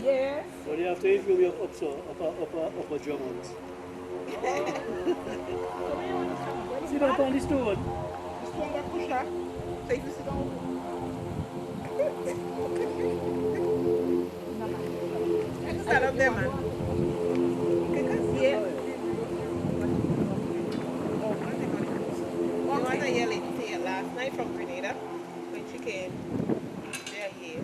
Yes. But you have to interview me up so upper Drummonds. Sit down on the stone. The stone got pusher. So if you sit down. I just stand up there, man. Yeah. One was a year lady here last night from Grenada when she came. They're here.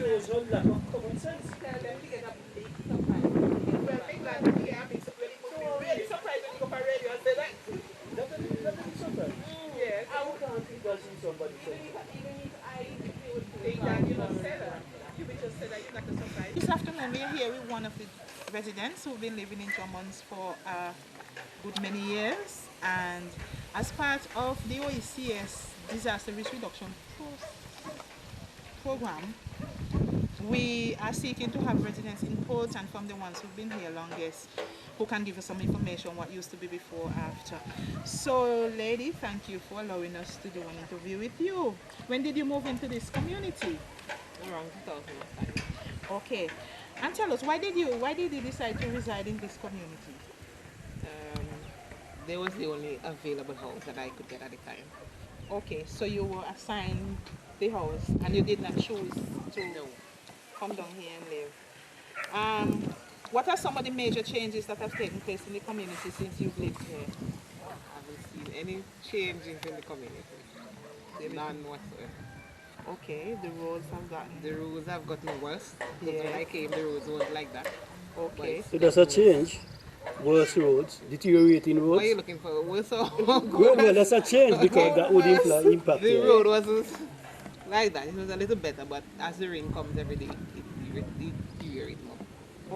Shows a lack of common sense. Really surprised when you go for radio and say that. That is surprised. Yes. I can't think that's somebody said. This afternoon we are here with one of the residents who've been living in Drummonds for a good many years, and as part of the OECS disaster risk reduction program, we are seeking to have residents in port and from the ones who've been here longest who can give us some information what used to be before, after. So lady, thank you for allowing us to do an interview with you. When did you move into this community? Around 2005. Okay, and tell us, why did you decide to reside in this community? There was the only available house that I could get at the time. Okay, so you were assigned the house and you did not choose to come down here and live. What are some of the major changes that have taken place in the community since you've lived here? I haven't seen any changes in the community. None whatsoever. Okay, the roads have gotten worse. Because when I came, the roads weren't like that. Okay. So that's a change. Worse roads, deteriorating roads. What are you looking for? Worse or good? Well, that's a change because that would impact. The road wasn't like that. It was a little better, but as the rain comes every day, it deteriorates more.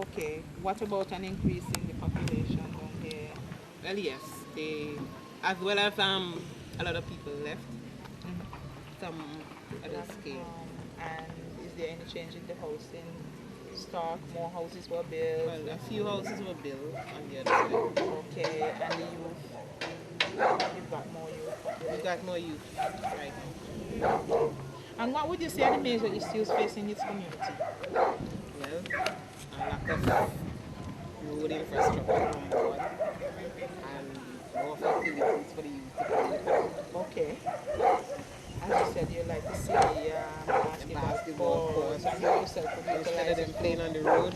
Okay. What about an increase in the population down here? Well, yes. As well as a lot of people left. Some others came. And is there any change in the housing stock? More houses were built? Well, a few houses were built on the other side. Okay, and the youth? You've got more youth? We've got more youth right now. And what would you say are the major issues facing this community? Well, a lack of road infrastructure on board and more facilities for the youth to play. Okay. As you said, you like to see basketball courts. Instead of them playing on the road,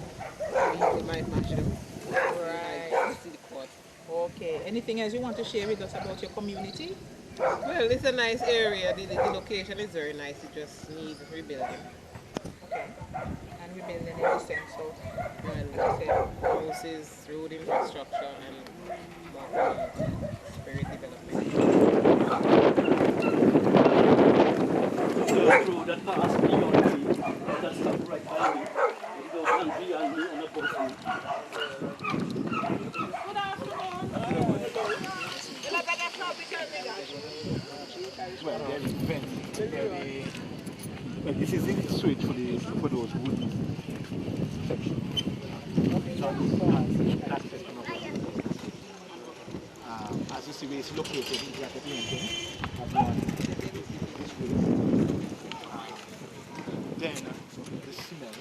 people might match them. Right. See the court. Okay. Anything else you want to share with us about your community? Well, it's a nice area. The location is very nice. It just needs rebuilding. Okay. And rebuilding in the sense of, well, like I said, houses, road infrastructure, and more spirit development. The road that passed beyond me, that stopped right by me. It goes on beyond me on a bus route. good afternoon. Well, there is plenty. Well, this is the switch for those wooden sections. As you see, where it's located, it's like a painting. Then the smell.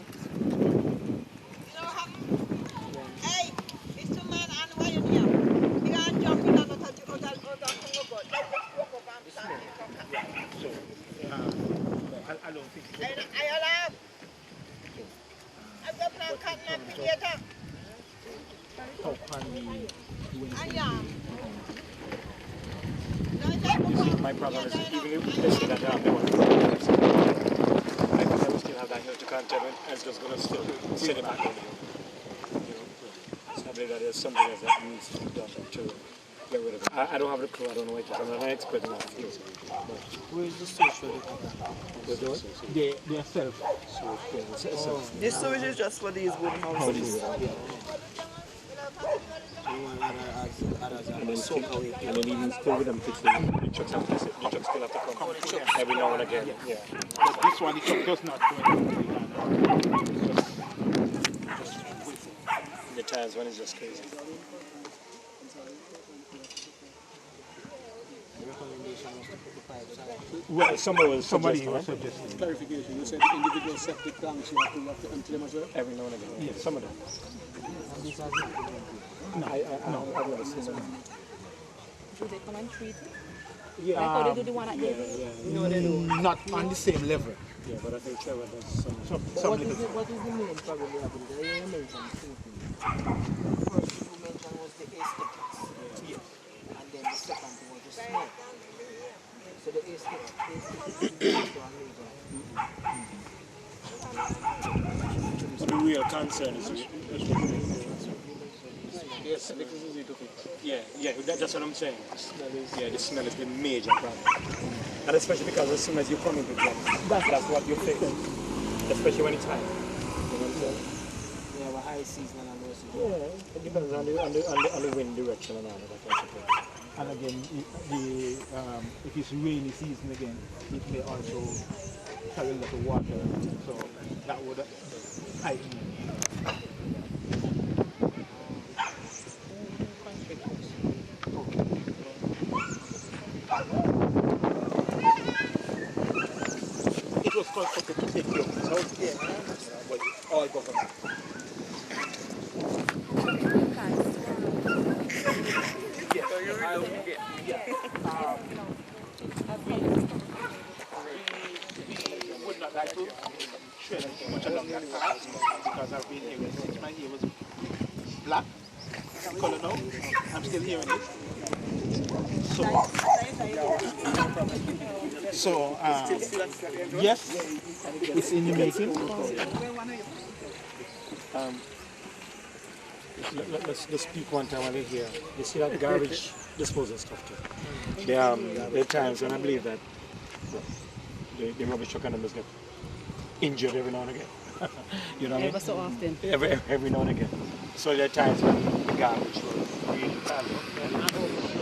Hey, it's two men and why you here? You can't jump in on the So, I don't think it's I love. I've got no cut and together. how can we do anything? I am. My problem is even if they say that there was I think I will still have that hill to contend with, and it's just going to still send it back on you. believe that there's something else that needs to be done to get rid of it. I don't have the clue. I don't know what it is. I'm not an expert in that field. Where is the source for the They are self. This sewage is just for these wooden houses. And then even still with them fixing the trucks have to, the trucks still have to come every now and again. Yeah. But this one, it does not do anything. The times when it's just crazy. Well, somebody was suggesting. Clarification, you said individual septic tanks, you have to empty them as well? Every now and again. Yeah, some of them. No, I've never seen them. Do they come and treat it? Yeah. Like how they do the one at the No, they don't. Not on the same level. Yeah, but I think Trevor does some. What is the main problem we have with it? You mentioned two things. First thing you mentioned was the aesthetics. Yes. And then the second thing was the smell. So the aesthetics is also a major. The real concern is Yes, this is easy to fix. yeah, that's what I'm saying. Yeah, the smell is the major problem. And especially because as soon as you come into the that's what you face. Especially when it's high. You know what I'm saying? We have a high season and low season. Yeah, it depends on the wind direction and all of that kind of thing. And again, if it's rainy season again, it may also carry a lot of water. So that would heighten it. It was constructed to take care of this house. Yeah, but all government. We would not like to shred much along that path because I've been here since my hair was black color now. I'm still hearing it. So yes, it's in the making. Let's speak one time while we're here. You see that garbage disposal stuff too. There are times when I believe that the rubbish truck and them just get injured every now and again. You know what I mean? Ever so often. Every now and again. So there are times when the garbage was really bad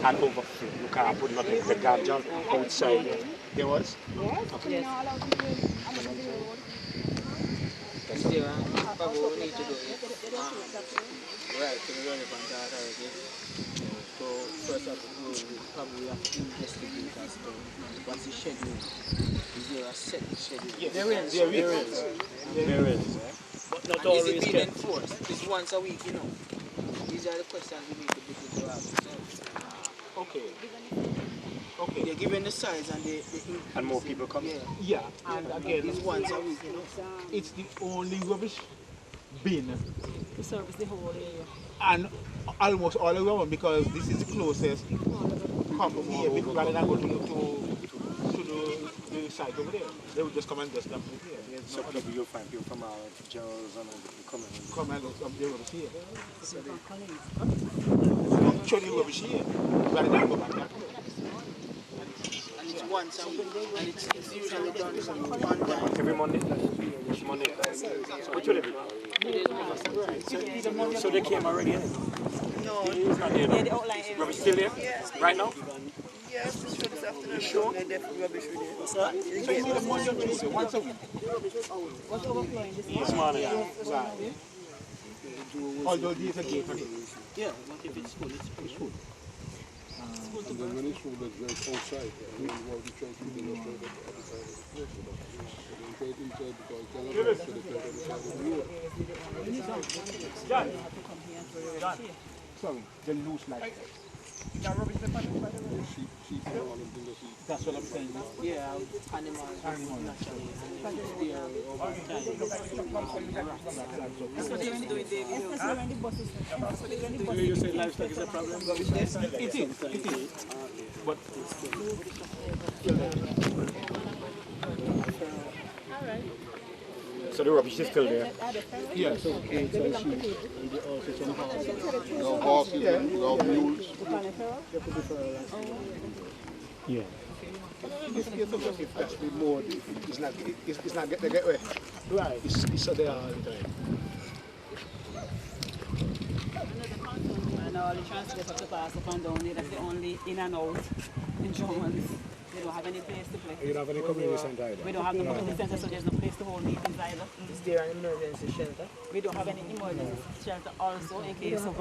and overflow. You can't put nothing, the garbage outside. There was? Is there probably what we need to do is right to the relevant authority. So first of all, we probably have to investigate as to what's the schedule. Is there a set schedule? Yes, There is. But not And is always it being kept. enforced? It's once a week, you know. These are the questions we need to begin to ask ourselves. Okay. Okay. They're given the size and the And more people come. yeah. Yeah, and again, It's once a week, you know. it's the only rubbish bin To service the whole area. and almost all around because this is the closest come here rather than go to the site over there. They would just come and just dump it here. There's So no probably you'll find people from our jails and coming. come and dump the rubbish here. Show the rubbish here rather than go back that way. And it's once a week. And it's usually done on time. Every Monday. Monday. Which would it be? So they came already in. No, It's not there. yeah, the outline area. Rubbish still there? Yes. Right now? Yes, it's for this afternoon. Sure? They're definitely rubbish with it. What's that? So you need a Monday or Tuesday, once a week. What's overflowing this This morning. Right. Although these are gated. Yeah, what if it's full? It's full. And then when it's full, that's outside. And then what we try to do is try to outside of the place. And then try to inside because it's all about the other side of the road. Sorry, they loose like Sheep and all them things that she. that's what I'm saying. Yeah, animals naturally. And it's there over time. That's what they're going to do in David Hill. That's when the buses. That's when the buses. You say livestock is a problem? It is. But So the rubbish is still there. Yes. Some kids and sheep, and they also some horses. No horses, no mules. Yeah. You're supposed to actually more, it's not get away. Right. It's so there all the time. And all the translators have to pass up and down there. That's the only in and out in Drummonds. We don't have any place to play. You don't have any community center either? We don't have no community center, so there's no place to hold meetings either. Is there an emergency shelter? We don't have any emergency shelter also in case of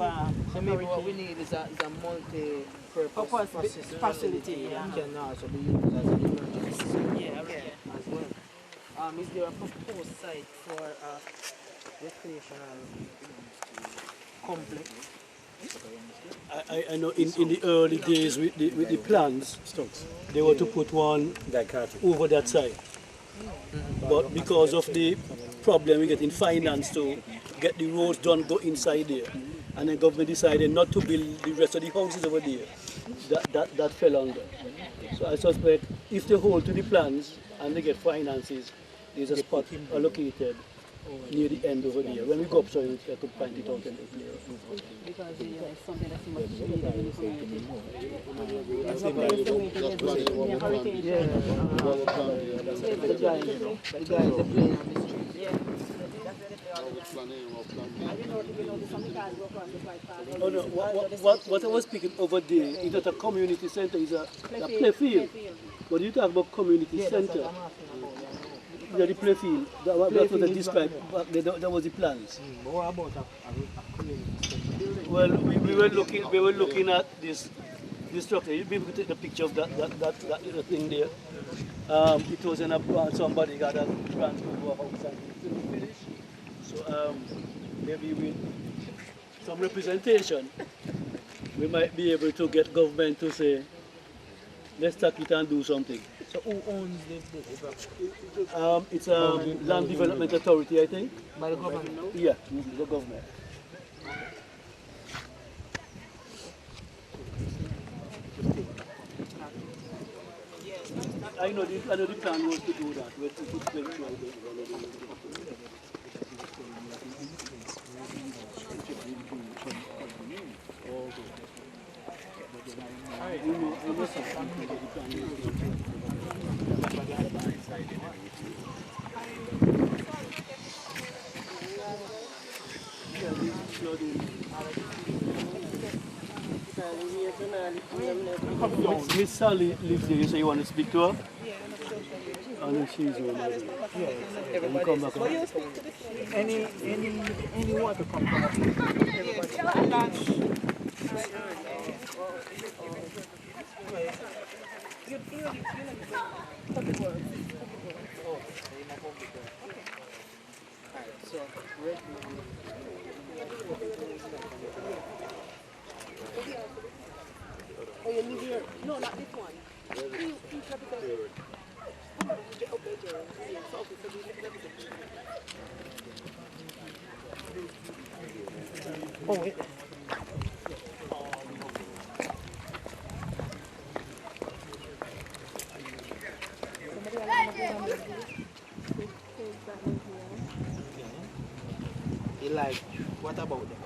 So maybe what we need is a multi-purpose facility. Yeah. Can also be used as an emergency Yeah, as well. Is there a proposed site for a recreational complex? I know in the early days with the plans, they were to put one over that side. But because of the problem we get in finance to get the roads done, go inside there, and the government decided not to build the rest of the houses over there, that fell under. So I suspect if they hold to the plans and they get finances, there's a spot allocated near the end over there. When we go up, so I could find it out and it's clear. Because it's something that's much needed in the community. The guys are playing on the street. Yeah. Oh no, what I was speaking over there is not a community center, it's a play field. But you talk about community center. Yeah, the play field. That's what I described. That was the plans. What about a community center? Well, we were looking at this structure. You'll be able to take the picture of that little thing there. It was in a somebody got a grant to go house and it didn't finish. So maybe with some representation, we might be able to get government to say, let's start it and do something. So who owns the property? It's a Land Development Authority, I think. By the government? Yeah, the government. I know the plan was to do that. Miss Sally lives there, so you want to speak to her? And then she's over there. Yeah, and come back. Any water come from up Oh, you live here? No, not this one. Oh, wait. You like, what about them?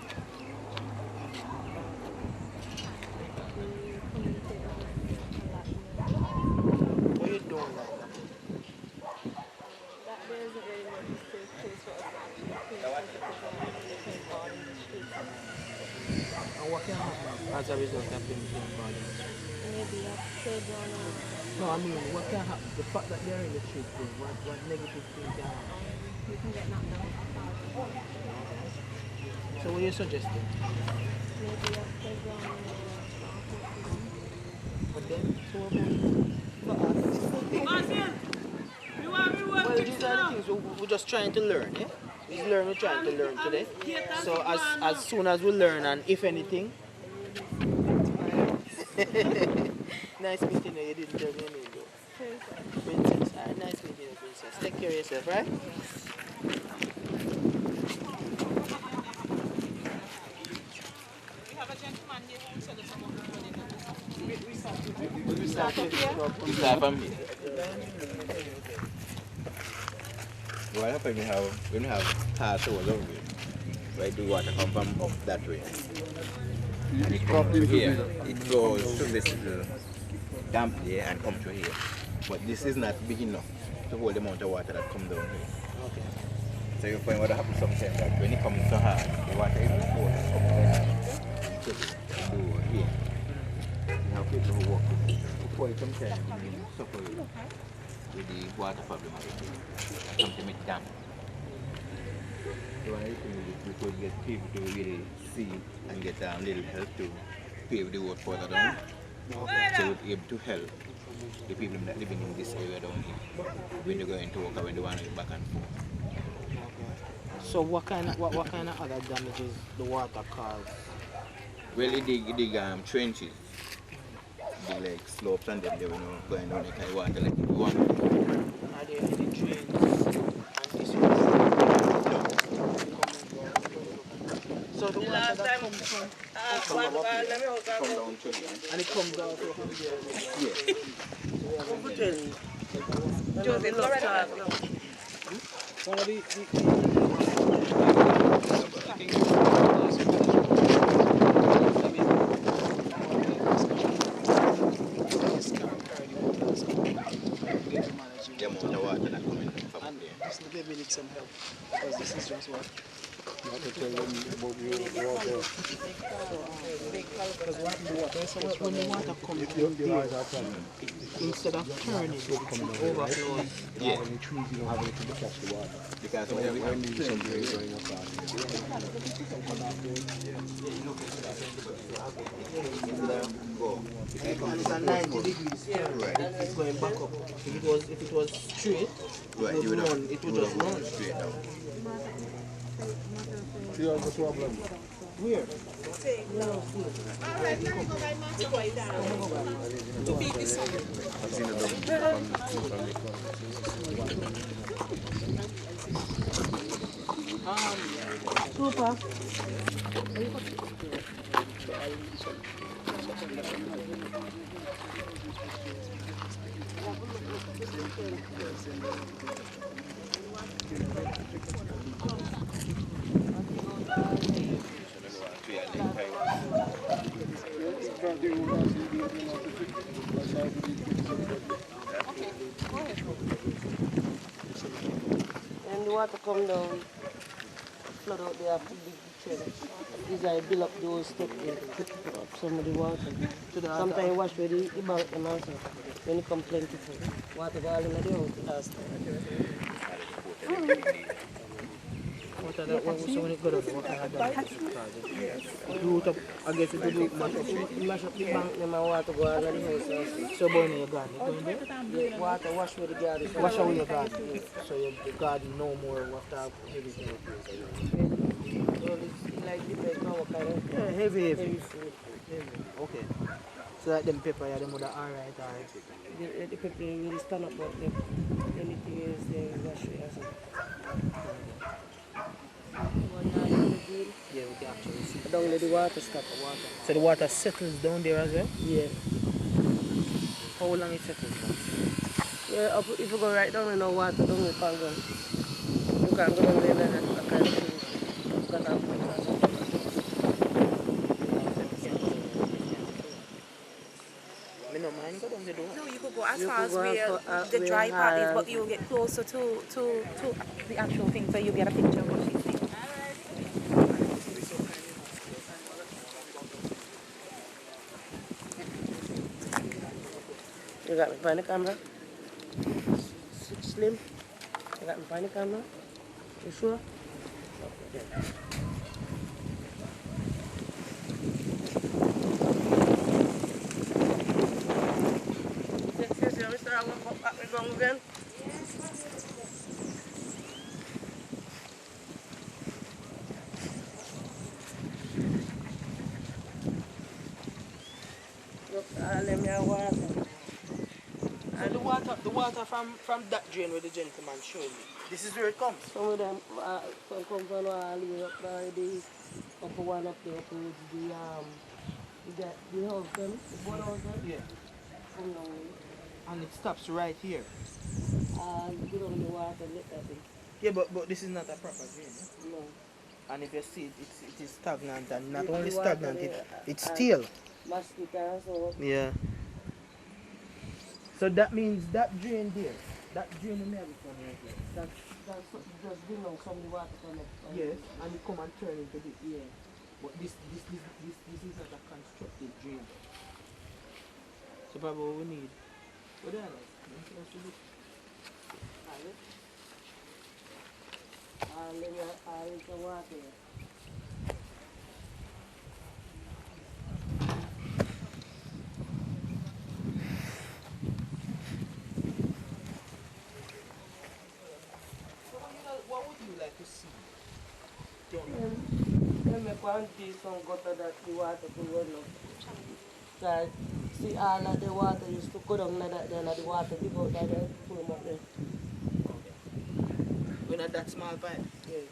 What are you doing right now? And what can happen as a result of being playing Maybe a playground. No, I mean, what can happen? The fact that they're in the street, what negative thing can happen? You can get knocked down. So what are you suggesting? Maybe a playground. But then, so what about well, these are the things we're just trying to learn, eh? We're trying to learn today. So as soon as we learn, and if anything, nice meeting you. You didn't tell me your name though. Princess. Alright, nice meeting you, Princess. Take care of yourself, right? We have a gentleman here who said it's about We start from here. Start from here. what happens when we have cars over the way, where the water come from up that way. And it comes to here. It flows through this little damp there and comes to here. But this is not big enough to hold the amount of water that comes down here. Okay. So you find what happens sometimes that when it comes so hard, the water is flowing and coming down. You do over here. You have people who walk with it. Before you sometimes you suffer with the water problem of it. Sometimes it's damp. So I think we could get people to really see and get a little help to pave the road further down. So we'll be able to help the people that living in this area down here when they're going to work or when they want to go back and forth. So what kind of other damages the water cause? Well, it dig trenches, dig like slopes and then they will know going down the kind of water like you want. Are there any drains and this one? So the water that comes from down to here. And it comes down to here. Yeah. One of the amount of water that coming from there. This maybe need some help because this is just what. You have to tell them about your water. Because when the water comes in there, instead of turning, it overflows. Yeah. When the trees, you don't have anything to catch the water. Because So when we have need something going up on And it's at 90 degrees. Right. It's going back up. If it was straight, Right, it would just run. Straight down. See, that's the problem. Where? I've seen it Super. And the water come down, flood out there after big trench. These are build up those steps there to put up some of the water. Sometimes wash with the bank them also. When it come plentiful. Water go all in the house last time. So when it go down, what kind of damage? Root up, I guess it will Mash up the bank them and water go all in the house also. So burn your garden, you going there? The water wash with the garden. Wash away your garden. So your garden no more after heavy snow. So it's like different power kind of Heavy food. Okay. So that them pepper, yeah, them would have alright. The people really stand up out there. Anything is there, wash it also. Yeah, we can actually see. Down there the water stop. So the water settles down there as well? Yeah. How long it settles down? Yeah, if you go right down in the water, down the Pangan, you can go down there like that kind of thing. I don't mind go down the door. No, you could go as far as where the dry part is, but you'll get closer to the actual thing, so you get a picture of what she's saying. You got me behind the camera? Slim? You got me behind the camera? You sure? Okay. Seriously, Mr. I'm going to go back and go again? Look, let me have water. And the water from that drain where the gentleman showed me, this is where it comes? Some of them come from all the way up by the upper one up there towards the house them, the boat house them. Yeah. Come down And it stops right here. and get on the water, let that thing. Yeah, but this is not a proper drain. No. And if you see it, it is stagnant, and not only stagnant, it's still. Mosquitoes. Yeah. So that means that drain there, that drain in every corner right there. That's just bring out some of the water from it. Yes, and it come and turn into the yeah. But this is not a constructed drain. So probably what we need. What do I like? All the water. What would you like to see? Let me go and see some gutter that the water could run up. So, see all of the water used to go down like that, then the water give out like that, pull them up there. We're not that small pipe? Yeah.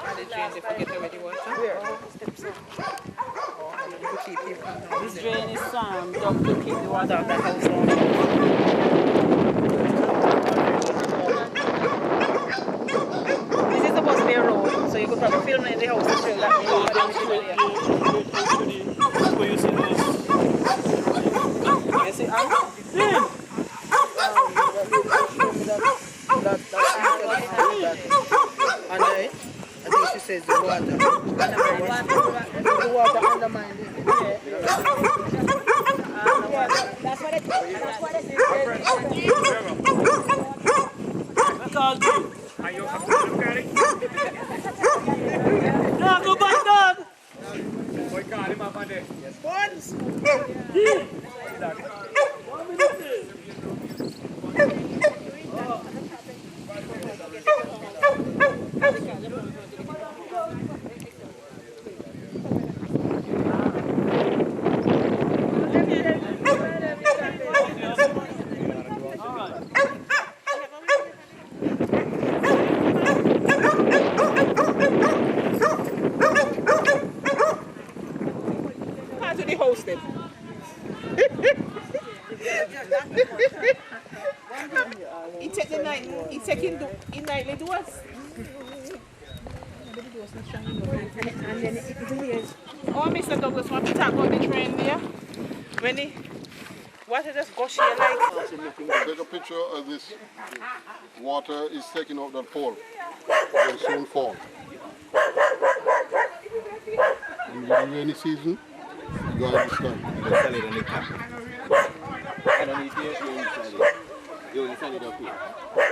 And the drain, they forget already water? Where? This drain is dug to keep the water out of the house. This is supposed to be a road, so you could probably film it in the house to show that Where you see those? You see, and I think she says the water. The water undermined it. That's what it is. Are you happy? No, go back down! Boy, got him up on there. Once! nightly to us. And then it is. Oh, Mr. Douglas, want to talk about the train there? When he, water just gush here like. Take a picture of this. Water is taking out that pole. It will soon fall. In the rainy season, you go out this time. You sell it on the cap. I don't need to inside it. You only sell it up here. The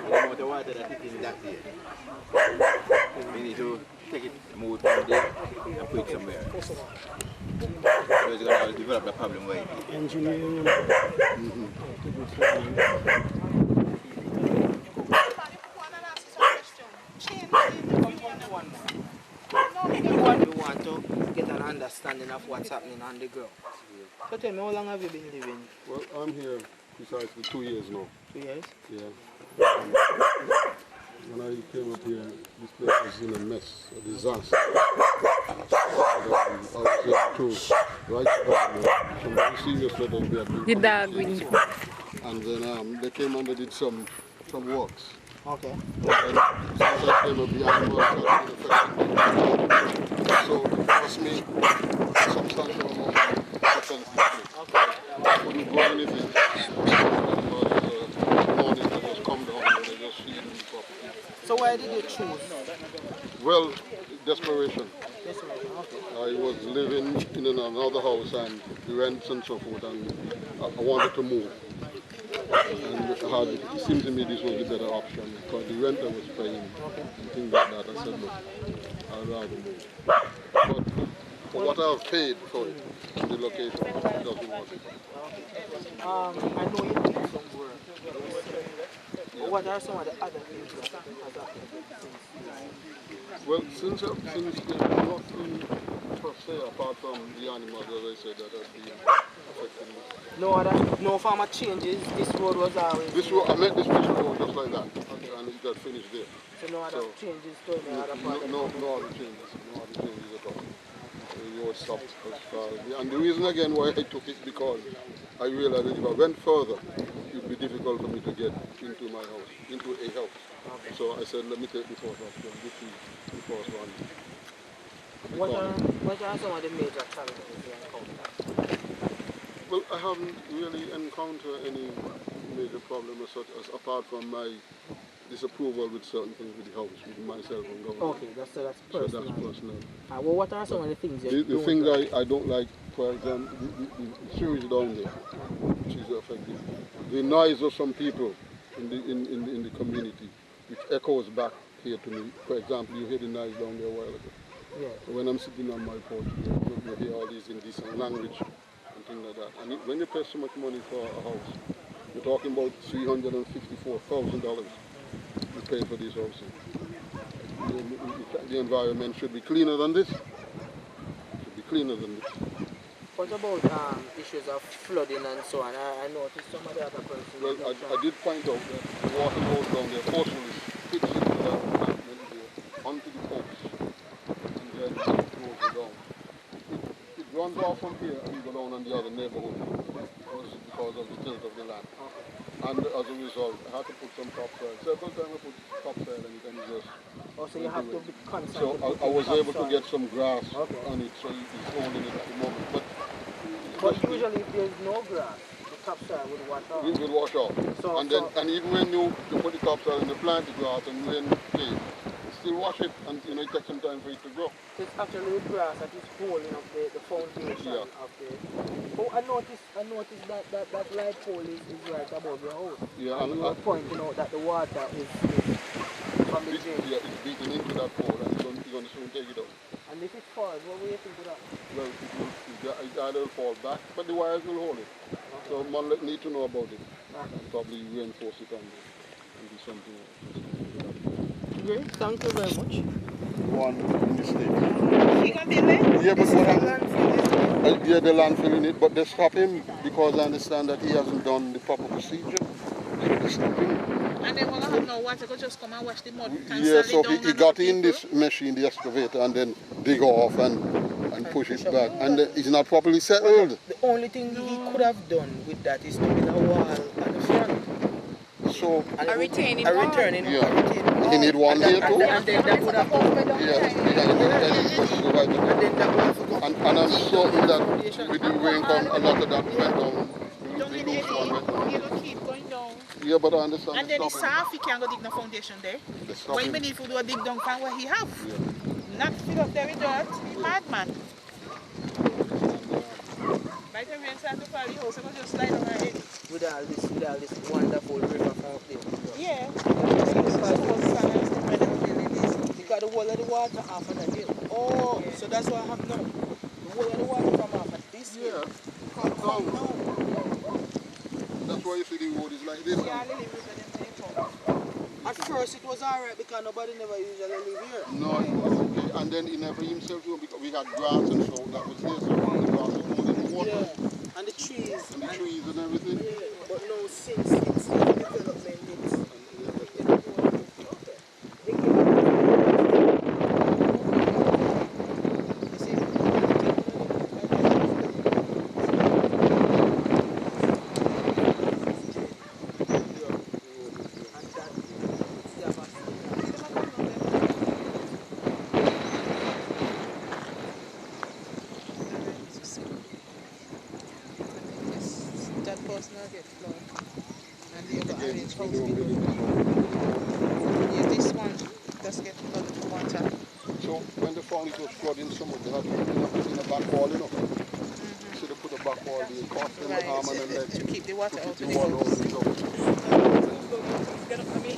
amount of water that is in that here. We need to take it, move it from there and put it somewhere. So it's going to develop the problem where it is. Engineering. You want to get an understanding of what's happening on the ground. So tell me, how long have you been living? Well, I'm here precisely 2 years now. 2 years? Yeah. When I came up here, this place was in a mess, a disaster. And, I was here to write some very serious letters we had been the dog winning. And then they came and they did some works. Okay. And since I came up here, I was affected. So it cost me a substantial amount of expense. I couldn't grow anything. Morning they just come down and they just feed me properly. So why did you choose? Well, desperation. Desperation, okay. I was living in another house and the rents and so forth, and I wanted to move. And it seemed to me this was the better option because the rent I was paying and things like that. I said, look, I'd rather move. But for what I've paid for it, the location, it doesn't work. I know you did some work. But what are some of the other things that has happened since? Well, since there's nothing per se apart from the animals, as I said, that have been affecting me. No farmer changes. This road was always. This road, I met this road just like that, and it got finished there. So no other changes to the other part? No other changes at all. The was stopped as far as and the reason again why I took it because I realized that if I went further, it would be difficult for me to get into my house, into a house. Okay. So I said, let me take the first option, which is the first one. What are some of the major challenges you encounter? Well, I haven't really encountered any major problem as such as apart from my disapproval with certain things with the house, with myself and government. Okay, that's personal. So that's personal. Well, what are some of the things you The thing I don't like, for example, the sewage down there, which is effective. The noise of some people in the community, which echoes back here to me. For example, you hear the noise down there a while ago. Yeah. So when I'm sitting on my porch, you hear all these indecent language and things like that. And when you pay so much money for a house, you're talking about $354,000 you pay for this house. The environment should be cleaner than this. Should be cleaner than this. What about issues of flooding and so on? I noticed some of the other persons. Well, I did find out that the water goes down there, fortunately, fits into the embankment there, onto the post, and then it goes down. It runs off from here and go down on the other neighborhood because of the tilt of the land. And as a result, I had to put some topsoil. Several times I put topsoil and it and just... Oh, so you have to be concerned. So I was able to get some grass on it, so it's holding it at the moment. But usually if there's no grass, the topsoil would wash off. It will wash off. So, and even when you put the topsoil and you plant the grass and when you still wash it and it takes some time for it to grow. It's actually the grass that is holding up the foundation of the... Oh, I noticed that light pole is right above your house. Yeah, and you were pointing out that the water is from the drain. Yeah, it's beating into that pole and you're going to soon take it out. And if it falls, what will you think of that? Well, it either will fall back, but the wires will hold it. Okay. So one need to know about it. And probably reinforce it and do something else. Great, thank you very much. One mistake. Yeah, but what happened? Yeah, the landfill in it, but they stop him because I understand that he hasn't done the proper procedure. So they stop him. And then when I have no water, go just come and wash the mud. Yeah, so he got in this machine, the excavator, and then dig off and push it back. And it's not properly settled. Well, the only thing he could have done with that is to build a wall at the front. So a retaining wall. Yeah. He need one here too. And then that would have and I'm certain that with the rain come, a lot of that went down. It'll keep going down. Yeah, but I understand. And then it's soft, he can't go dig no foundation there. When we need to do a dig down from where he have. Yeah. Not fill up there with dirt, madman. By the rain start to fall, the house will just slide on our head. With all this wonderful river from up there. Yeah. Because the whole of the water off of that hill. Oh, yeah. So that's what I have now. The whole of the water from off of this hill. Come down. That's why you see the road is like this. Yeah, at first it was alright because nobody never usually live here. No, it was okay. And then he never himself, because we had grass and so that was there, so the grass was more than the water. Yeah. And the trees. And the trees and everything. Yeah. But no, since development, it's... water out of the house. Get up for me.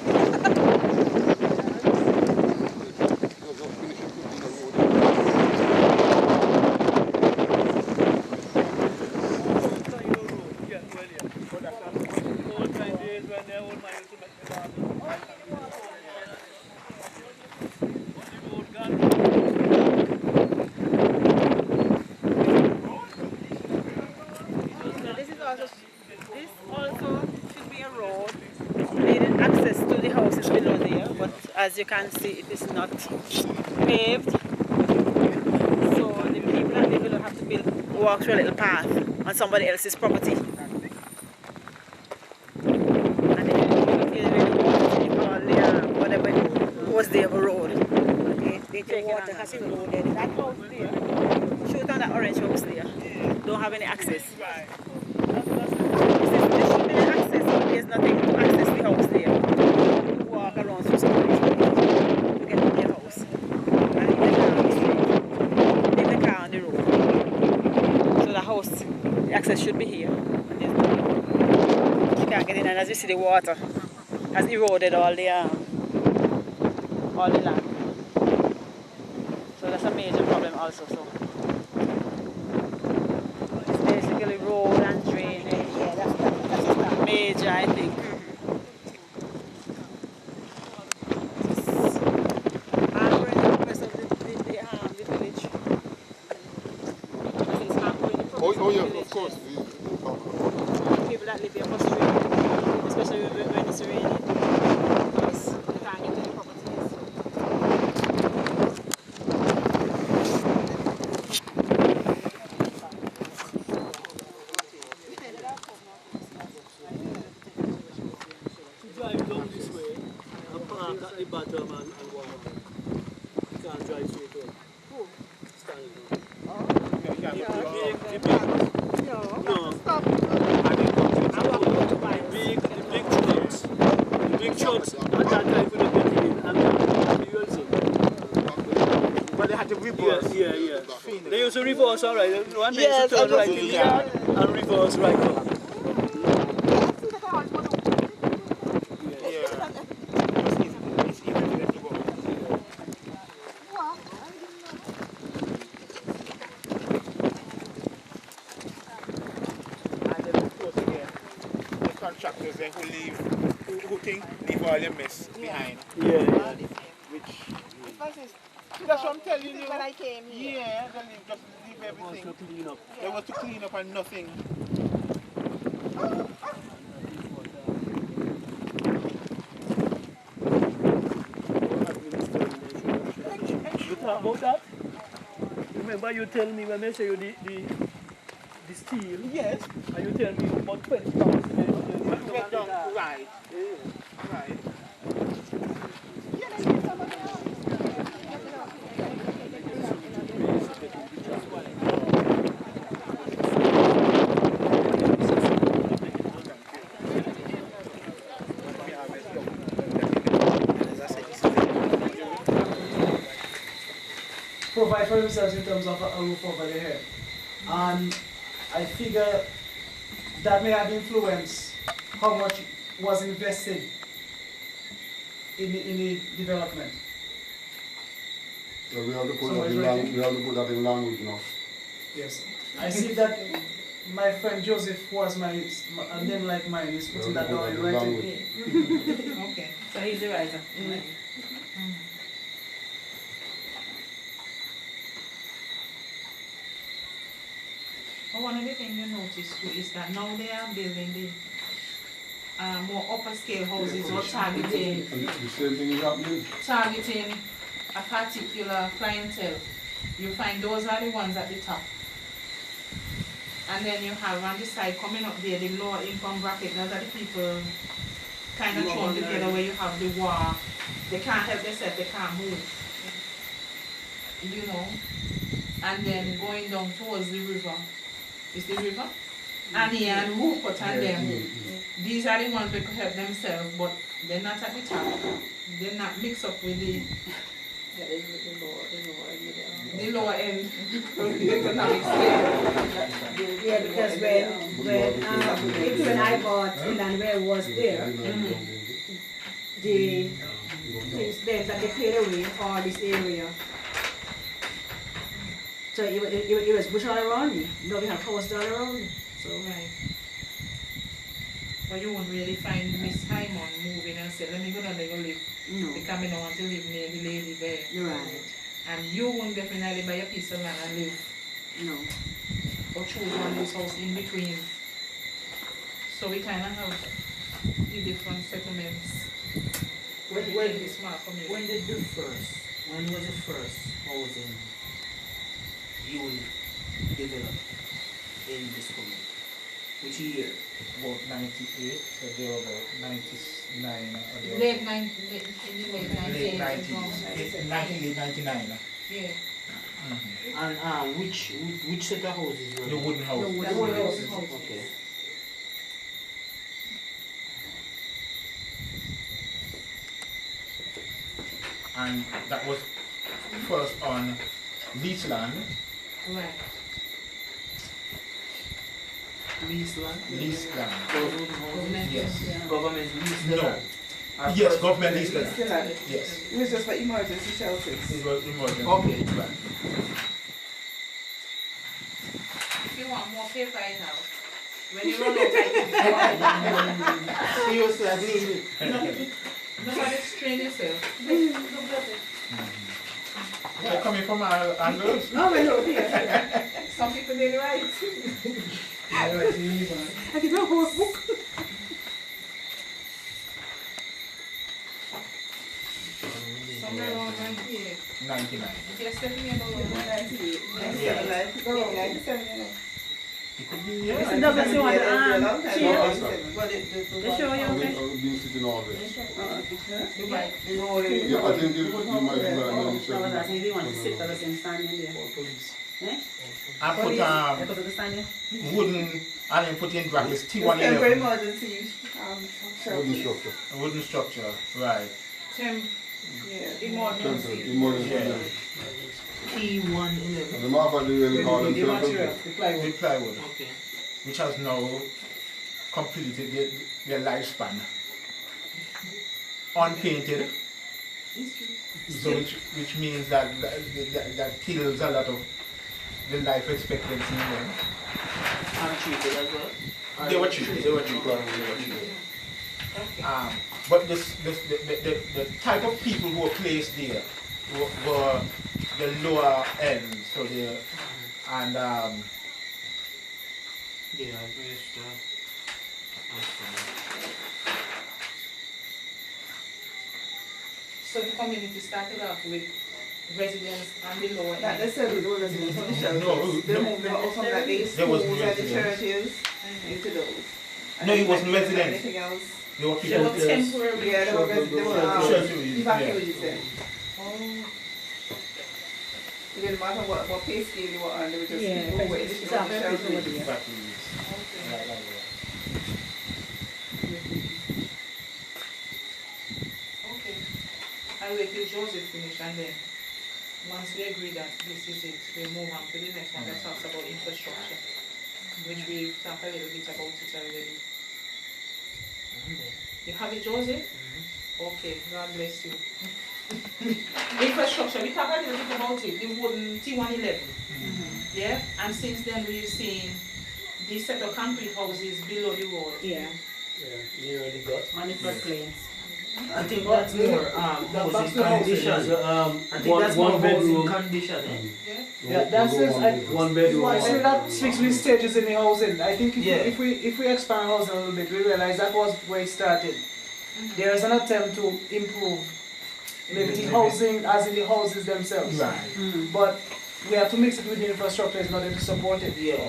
As you can see, it is not paved, so the people that live have to build, walk through a little path on somebody else's property. And then all the, whatever was there of a road. The water has eroded. That house there, shoot on that orange house there, don't have any access. There should be no access, but there's nothing to access the house there. You walk around through somebody's property to get to their house. And leave the car on the street. Leave the car on the road. So the house, the access should be here. And there's nothing. You can't get in, and as you see, the water has eroded all the land. So that's a major problem also. So it's basically road and drainage. Yeah, that's major, I think. Hampering the rest of the village. Oh yeah, of course. People that live here must rain, especially when it's raining, because they can't get to the properties. Drive down this way and park at the bottom and walk. You can't drive straight on. The big trucks at that time couldn't get in and you also. But they had to reverse. Yeah. They used to reverse, alright. One day used to turn right in the yard and reverse right up. Contractors then who leave all your mess behind. Yeah. That's what I'm telling you. When I came here. Yeah, they just leave everything. To clean up. They were to clean up and nothing. You talk about that? Remember you tell me when I show you the steel? Yes. And you tell me about 20 pounds. Right. Right. Provide for themselves in terms of a roof over their head. And I figure that may have influenced how much was invested in the development. So we have to put that in language now. Yes. I see that my friend Joseph, who was a name like mine, is putting that down in writing. Okay. So he's the writer. Well, one of the things you notice too is that now they are building the more upper scale houses or targeting The same thing is happening. targeting a particular clientele. You find those are the ones at the top. And then you have on the side coming up there the lower income bracket. Those are the people kind of thrown together where you have the war. They can't help themselves, they can't move. You know. And then going down towards the river. Is the river? Annie and Rupert and them. These are the ones who can help themselves, but they're not at the top. They're not mixed up with the lower end of the economic scale. Yeah, because when I bought and where it was there, the things there that they cleared away all this area. So it was bush all around me. No, we had house all around me. So right. But you won't really find Miss Hyman moving and say, let me go down there and live. No. Because I don't want to live near the lady there. Right. And you won't definitely buy a piece of land and live. No. Or choose one of those houses in between. So we kind of have the different settlements. When did the first, when was the first housing unit developed in this community? Which year? About 98, so they were about 99 or they were Late 90s, late 90s, 98, 99. Yeah. And which set of houses were The wooden house. The wooden houses. Okay. And that was first on lease land. Right. Lease land? Lease land. Government? Yes. Government lease No. land? Yes, government lease land. Still had it. Yes. It was just for emergency shelters. It was emergency. Okay. Right. If you want more paper in house, when you run out, I You used to have need it. Nobody strain yourself. They're coming from our angles. No, we're not here. Some people didn't write. I give you a whole book. Somewhere around 98. 99. Yes, Stephanie, about 98. Yeah. 97. It could be, It's yeah. a double C one, cheers. They show you, okay? I've been sitting all day. Right. Yeah, I think you might be right now. I was asking if you want to sit for the same standing there. Eh? I put Because of the standing? wooden, and then put in brackets Temporary T111. emergency Wooden structure. Wooden structure, right. Emergency. Emergency. T111. And the matter they really call them The temporary. plywood. Okay. Which has now completed their lifespan. Unpainted. So which means that kills a lot of the life expectancy in them. And treated as well? They were treated. But the type of people who were placed there were the lower end, so they and Yeah, I missed So the community started off with residents and the lower Not end. necessarily the residents on the shelters. No, They moved them out from like the There was schools and the residents. churches into those. No, it wasn't residents. Anything else? They were They were temporary. Yeah, they were Shelteries, evacuees then. Oh. It didn't matter what pay scale you were on, they were just Yeah, people who were in it's the all very shelters. good, yeah. Exactly. Like that. Okay. I wait till Joseph finish and then once we agree that this is it, we'll move on to the next one that talks about infrastructure, which we've talked a little bit about it already. You have it, Joseph? Okay, God bless you. Infrastructure, we talked a little bit about it, the wooden T111. Yeah, and since then we've seen the set of concrete houses below the road. Yeah. Near the gut. On the floodplains. I think that's more housing condition. I think one- that's more one housing bedroom. condition, eh? Yeah, that's it. One bedroom. I see that 6 week stages in the housing. I think Yeah. if we expand housing a little bit, we realize that was where it started. There is an attempt to improve maybe the housing as in the houses themselves. Right. But we have to mix it with the infrastructure in order to support it. Yeah.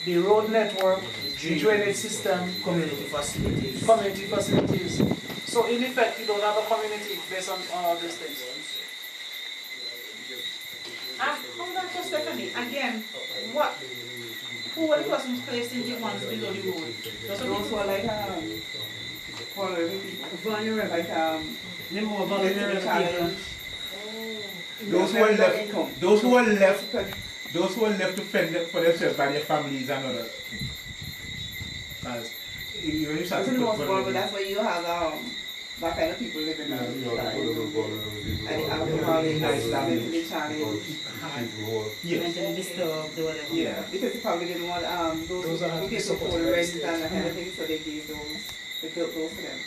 The road network, the drainage system, community facilities. So in effect, you don't have a community based on all these things. Hold on for Stephanie. Again, who were the persons placed in the ones below the road? Those were like vulnerable people. Vulnerable. Like The more vulnerable people. Those who are left to fend for themselves by their families and other things. As you start That's to the put most vulnerable. vulnerable- That's where you have that kind of people living there. And the alcoholics, mentally challenged. Mentally disturbed or whatever. Yeah, because they probably didn't want those who get so for the rent and that kind of thing, so they gave those, they built those for them.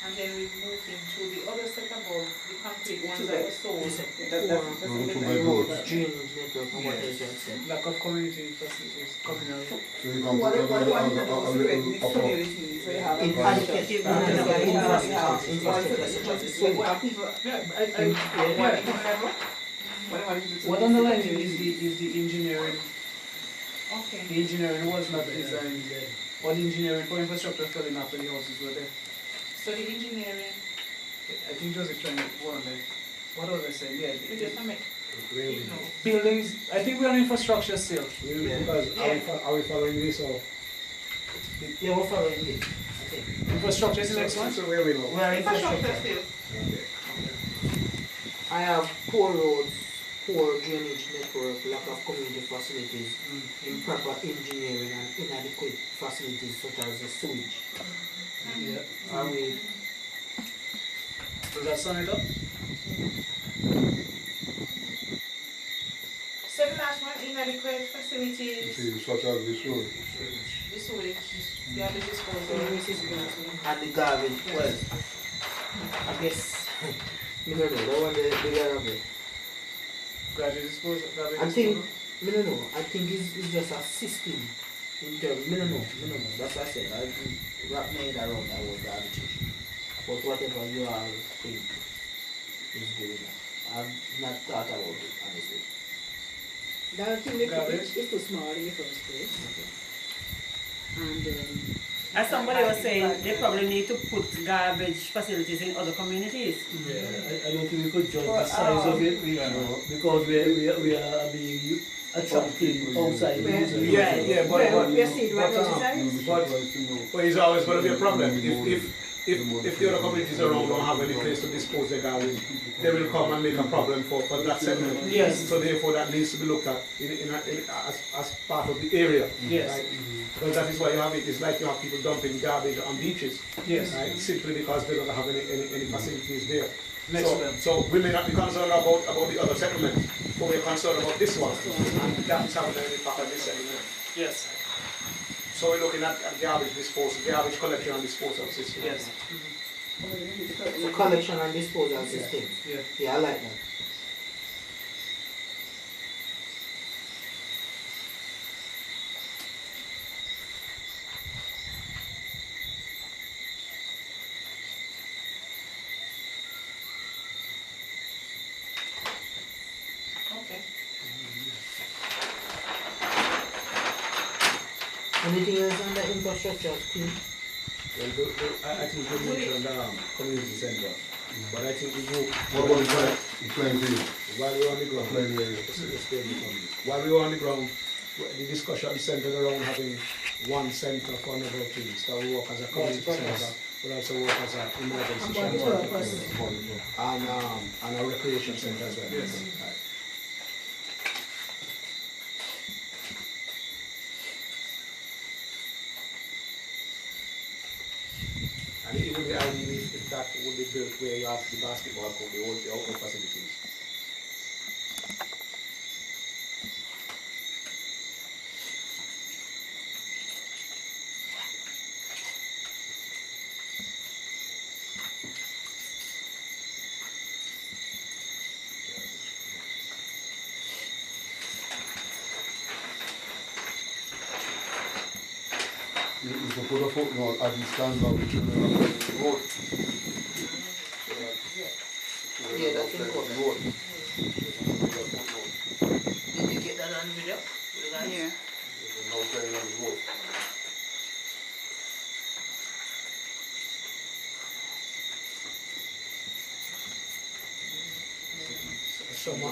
And then we moved into the other set above, the concrete ones that were sold. Lack of community facilities, communal. So you come to a What underlying is the engineering. Okay. The engineering was not designed then. Or the engineering for infrastructure filling after the houses were there. So the engineering. I think Joseph trying to go on there. What was I saying? Yeah. We just make. Buildings. I think we're on infrastructure still. Yeah. Because are we following this or? Yeah, we're following this. Infrastructure is the next one. So where we know? We're infrastructure still. Okay. I have poor roads, poor drainage network, lack of community facilities, improper engineering and inadequate facilities such as the sewage. Yeah. Are we? Does that sum it up? So the last one, inadequate facilities. Such as the sewage. The sewage, garbage disposal. And the garbage, well, I guess, you don't know, that one the garbage. Garbage disposal? I think, I don't know, I think it's just a system in terms, I don't know, that's what I said, I wrap my head around that word garbage issue. But whatever you all think is good enough. I've not thought about it, honestly. That thing is too small in the first place. And as somebody was saying, they probably need to put garbage facilities in other communities. Yeah, I don't think we could judge the size of it because we are being attracting outside users. Yeah, but it's always going to be a problem. If the other communities around don't have any place to dispose their garbage, they will come and make a problem for that settlement. Yes. So therefore that needs to be looked at as part of the area. Yes. Right? Because that is why you have it. It's like you have people dumping garbage on beaches. Yes. Right? Simply because they don't have any facilities there. Next So we may not be concerned about the other settlements, but we're concerned about this one. And that's having an impact on this settlement. Yes. So we're looking at garbage disposal, garbage collection and disposal system. Yes. So collection and disposal system. Yeah, I like that. Okay. Anything else on the infrastructure team? Well, I think you mentioned community center, but I think we go. What about the playing field? While we're on the ground, Playing area. while we were on the ground, the discussion centered around having one center for number of things. That will work as a community center, but also work as an emergency shelter and a recreation center as well. Yes. Right. And it would be ideal if that would be built where you have the basketball court, the outdoor facilities. You can put a footnote at the stands of the children of the road. Yeah, that's important. Road. Did you get that on video? Yeah. No playing on the road.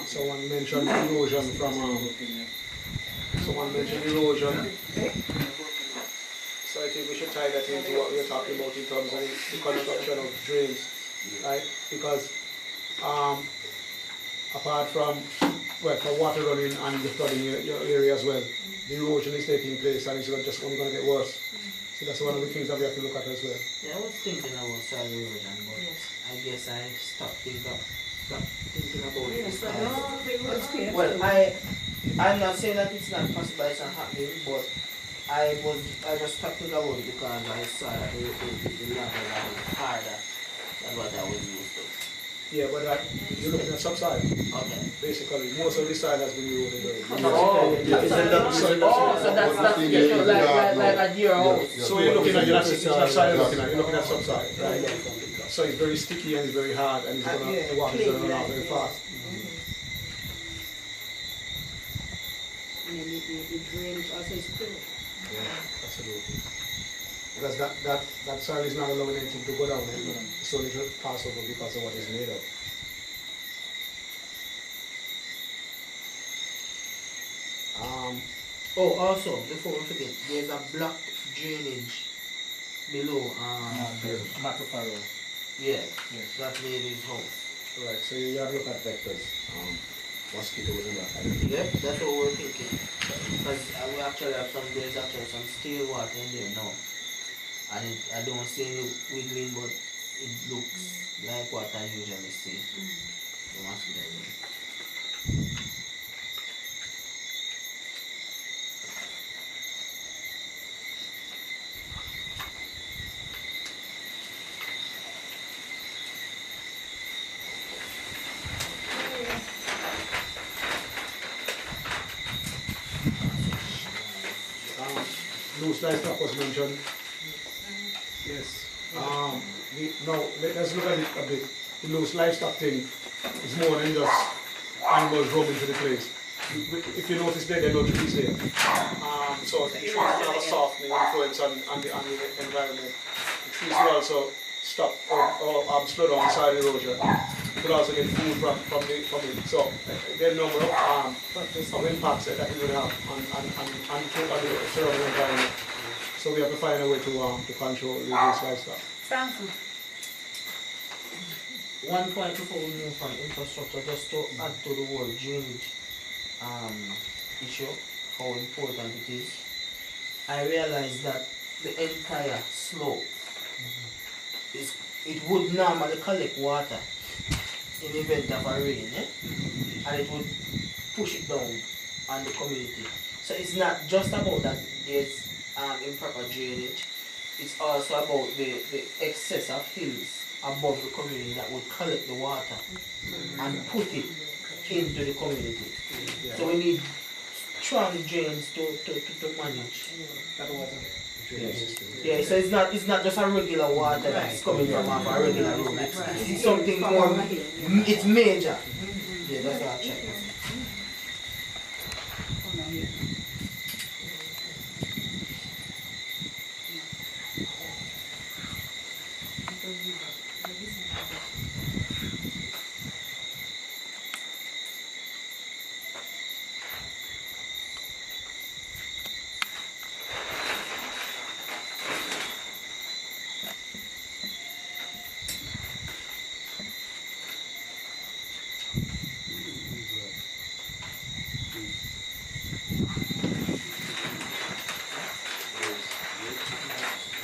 Someone mentioned erosion from someone mentioned erosion. So I think we should tie that into what we were talking about in terms of the construction of drains, right? Because apart from for water running and the flooding your area as well, the erosion is taking place and it's just only going to get worse. So that's one of the things that we have to look at as well. Yeah, I was thinking about soil erosion, but I guess I stopped thinking about it. Yes, but Well, I'm not saying that it's not possible, it's not happening, but I just stopped thinking about it because I saw that the level was harder than what I was used to. Yeah, but you're looking at subside. Okay. Basically, most of the side has been eroded already. So that's like at your house. So you're looking at you're looking at subside, right? So it's very sticky and it's very hard and it's going to run off very fast. and then the drainage also is poor. Yeah, absolutely. Because that soil is not allowing anything to go down, it's only to pass over because of what is made of. Oh, also, before we forget, there's a blocked drainage below. Macroparo. Yeah, yes. That lady's house. Right, so you have to look at vectors, mosquitoes and that kind of thing. Yeah, that's what we're thinking. Because we actually have there's actually some still water in there now. And I don't see any wiggling, but it looks like what I usually see. The mosquito. Loose livestock was mentioned. Yes. Now let's look at it a bit. The loose livestock thing is more than just animals roaming to the place. If you notice there are no trees there. So the trees have a softening influence on the environment. The trees will also stop or slow down soil erosion. You could also get food from it. So there are a number of impacts that it would have on the surrounding environment. So we have to find a way to control the livestock. Thank you. One point before we move on infrastructure, just to add to the whole drainage issue, how important it is. I realized that the entire slope it would normally collect water in the event of a rain, and it would push it down on the community. So it's not just about that there's improper drainage, it's also about the excess of hills above the community that would collect the water and put it into the community. So we need strong drains to manage that water. Yes. Yeah, so it's not just a regular water that's coming from a regular road. It's something more, it's major. Yeah, that's what I checked.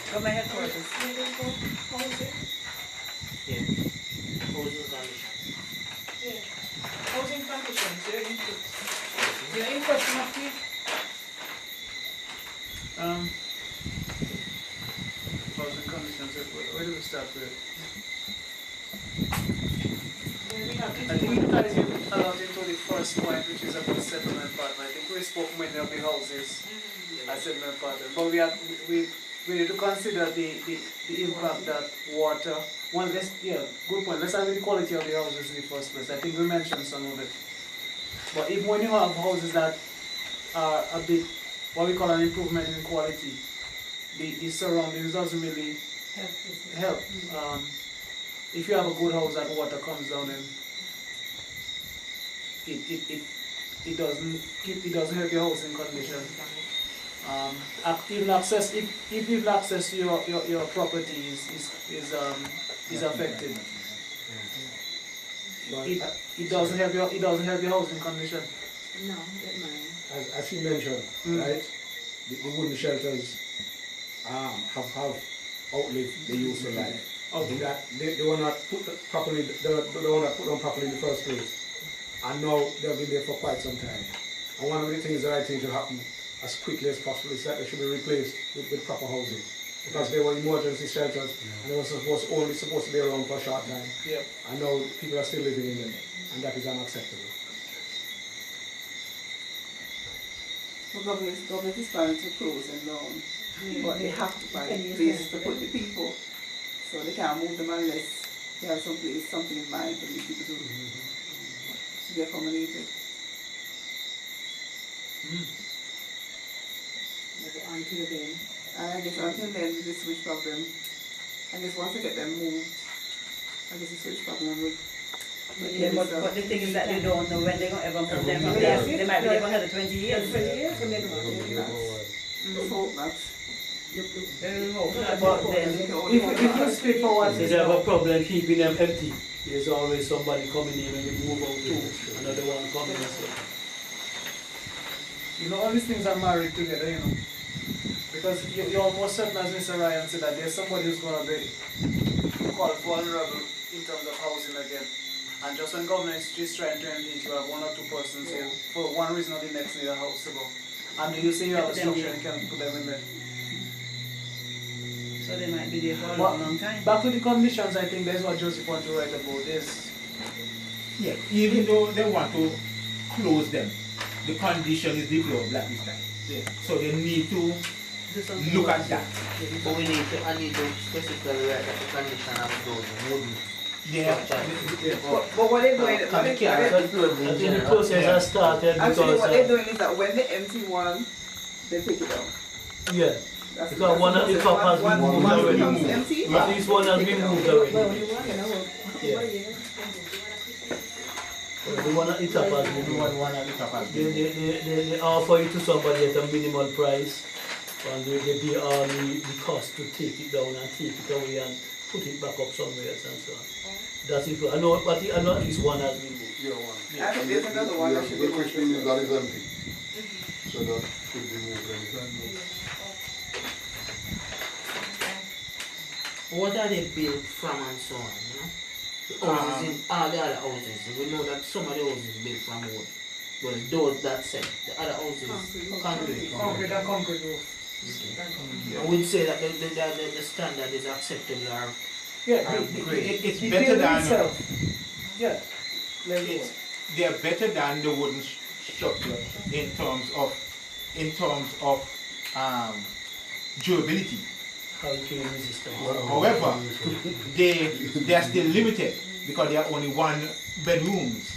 From my headquarters. Yeah. Housing conditions, your input. Your input, Matthew? Housing conditions, where do we start with? I think it ties in a lot into the first point, which is about settlement pattern. I think we spoke mainly of the houses as settlement pattern, but we need to consider the impact that water. One, good point. Let's have the quality of the houses in the first place. I think we mentioned some of it. But even when you have houses that are a bit, what we call an improvement in quality, the surroundings doesn't really help. If you have a good house that water comes down and it doesn't help your house in condition. Even access, if people access to your property is affected. It doesn't help your housing condition. No, get mine. As you mentioned, right? The wooden shelters have outlived the useful life. They were not put properly. They were not put on properly in the first place, and now they've been there for quite some time. And one of the things that I think should happen as quickly as possible is that they should be replaced with proper housing, because they were emergency shelters and they were only supposed to be around for a short time. Yep. And now people are still living in them, and that is unacceptable. The government is planning to close them down, but they have to find places to put the people, so they can't move them unless they have something in mind for these people to be accommodated. Maybe until then. And I guess until then, with the switch problem, I guess once I get them moved, I guess the switch problem would. Yeah, but the thing is that they don't know when they're going to ever move them from there. They might be there for another 20 years. 20 years, and then Let's hope not. But then, if you split for what? They have a problem keeping them empty. There's always somebody coming in and you move out too. Another one coming in. So. You know, all these things are married together, you know. Because you're almost certain, as Mr. Ryan said, that there's somebody who's going to be called vulnerable in terms of housing again. And just when government is just trying to engage, you have one or two persons who, for one reason or the next, need a house to go. And you say you have a structure, you can put them in there. so they might be there for a long time. Back to the conditions, I think that's what Joseph wants to write about this. Yeah, even though they want to close them, the condition is deplorable at this time. Yeah. So they need to look at that. But we need to, I need to specifically write that the condition of those wooden structures. But what they're doing, the process has started because actually what they're doing is that when they empty one, they take it out. Yeah. Because one of the cup has been moved already. At least one has been moved already. Yeah. The one at the top has been moved. They offer it to somebody at a minimal price, and they pay all the cost to take it down and take it away and put it back up somewhere else and so on. That's it. I know, but I know at least one has been moved. Yeah, one. I think there's another one that should be the question is that is empty. So that should be moved. What are they built from and so on, you know? The houses in all the other houses. We know that some of the houses built from wood. Well, those that said, the other houses, concrete. Concrete and concrete roof. I would say that the standard is acceptable or great. It's better than yeah. They're better than the wooden structure in terms of durability. However, they are still limited because they are only one bedrooms.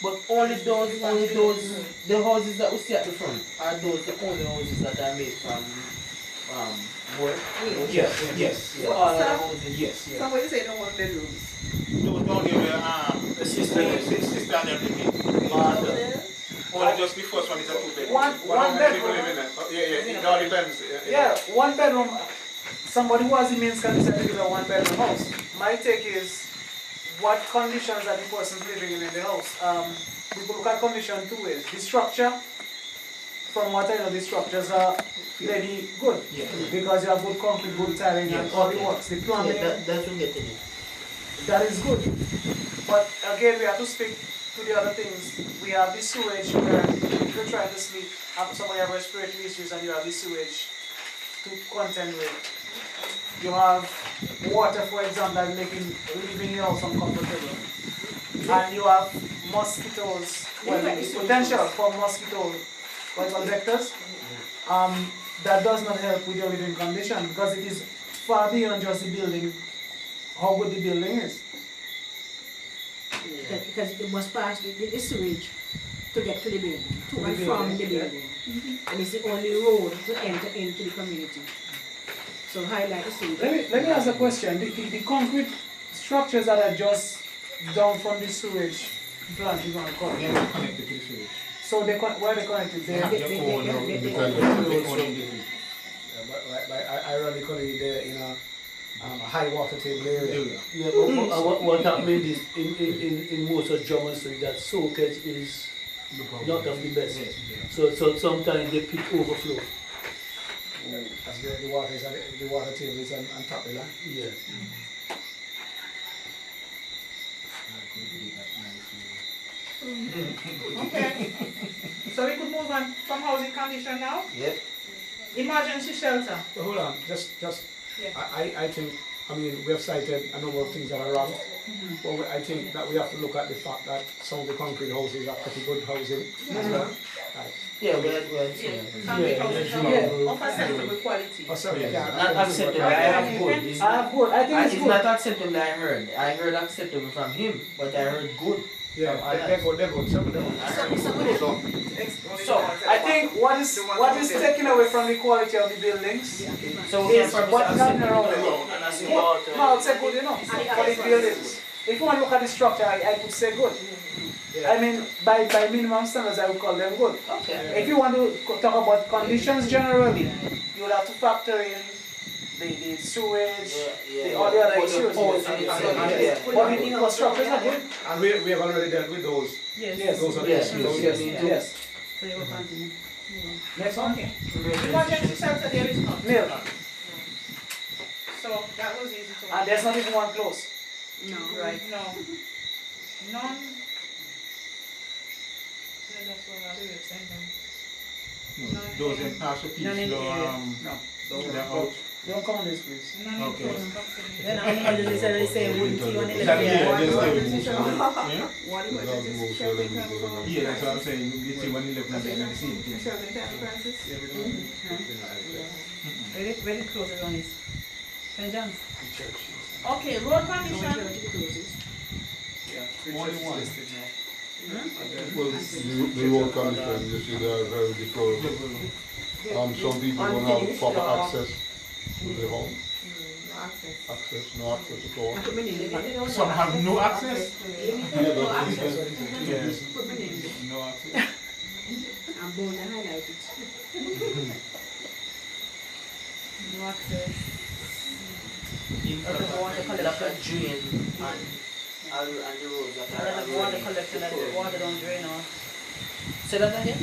But only those, the houses that we see at the front are those the only houses that are made from wood. Yes. So all other houses. Yes. Somebody say no one bedrooms. Don't give a sister and everything. Only just the first one is a two-bedroom. One bedroom. It all depends. Yeah, one bedroom. Somebody who has immense condition to live in a one-bedroom house. My take is, what conditions are the persons living in the house? People look at condition two ways. The structure, from what I know, the structures are very good. Yeah. Because you have good concrete, good tiling, and all the works. The plumbing, that's what getting it. that is good. But again, we have to speak to the other things. We have the sewage where if you're trying to sleep, somebody have respiratory issues and you have the sewage to contend with. You have water, for example, that's making living here also uncomfortable. And you have mosquitoes, well, potential for mosquito vectors. That does not help with your living condition because it is far beyond just the building, how good the building is. Because it must pass the sewage to get to the building, to and from the building. And it's the only road to enter into the community. So highlight the sewage. Let me ask a question. The concrete structures that are just down from the sewage plant, you're going to call it? They're not connected to the sewage. So where are they connected? They have their own independent. But ironically, they're in a high water table area. Yeah, what happened is in most of Drummonds that soakage is not of the best. So sometimes they pick overflow. As the water table is on top of that. Yeah. Okay. So we could move on from housing condition now? Yep. Emergency shelter. So hold on, just yeah. I think, I mean, we have cited a number of things that are wrong, but I think that we have to look at the fact that some of the concrete houses are pretty good housing as well. Right. Yeah, concrete houses of acceptable quality. Not acceptable, I have good. I think it's it's good. not acceptable, I heard. I heard acceptable from him, but I heard good. Yeah, they're good. Some of them. So I think what is taken away from the quality of the buildings is what's happening around it. No, I'd say good enough for the buildings. If you want to look at the structure, I could say good. I mean, by minimum standards, I would call them good. Okay. If you want to talk about conditions generally, you would have to factor in the sewage, all the other issues. But the infrastructure is not good. And we have already dealt with those. Yes. Those are the issues. Yes. So you will continue. Next one. Okay. Emergency shelter there is none. Nil. So that was easy to. And there's not even one close. No. Right. No. None. That's what I do with same time. Those in Pastor Peace, None in the area. No. they're out. Don't come on this, please. Okay. Then on emergency service, they say wouldn't see one in the One emergency shelter can come. Yeah, that's what I'm saying. You see 111 and the same thing. Shelter can, Francis? Where the closest one is? St. John's. Okay, road condition. Only one. Well, the road condition, you see, they are very deplorable. Some people don't have proper access to their home. No access at all. Some have no access. Yes. No access. I'm born to highlight it. No access. Water collection drain and the roads that are water collection that the water don't drain off. Say that again?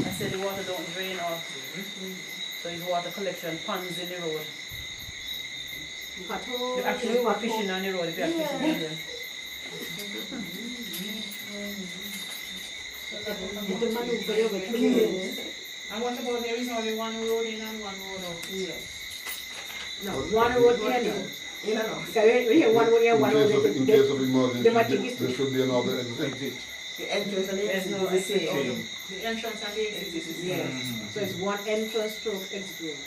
I said the water don't drain off. So it's water collection, ponds in the road. You actually go fishing on the road if you have fishing in there. And what about there is only one road in and one road out? Yes. No, one road in. In and out. So we have one road here, one road in case of emergency, there should be another exit. The entrance and the exit is the same. The entrance and the exit is the same. Yes. So it's one entrance stroke exit road.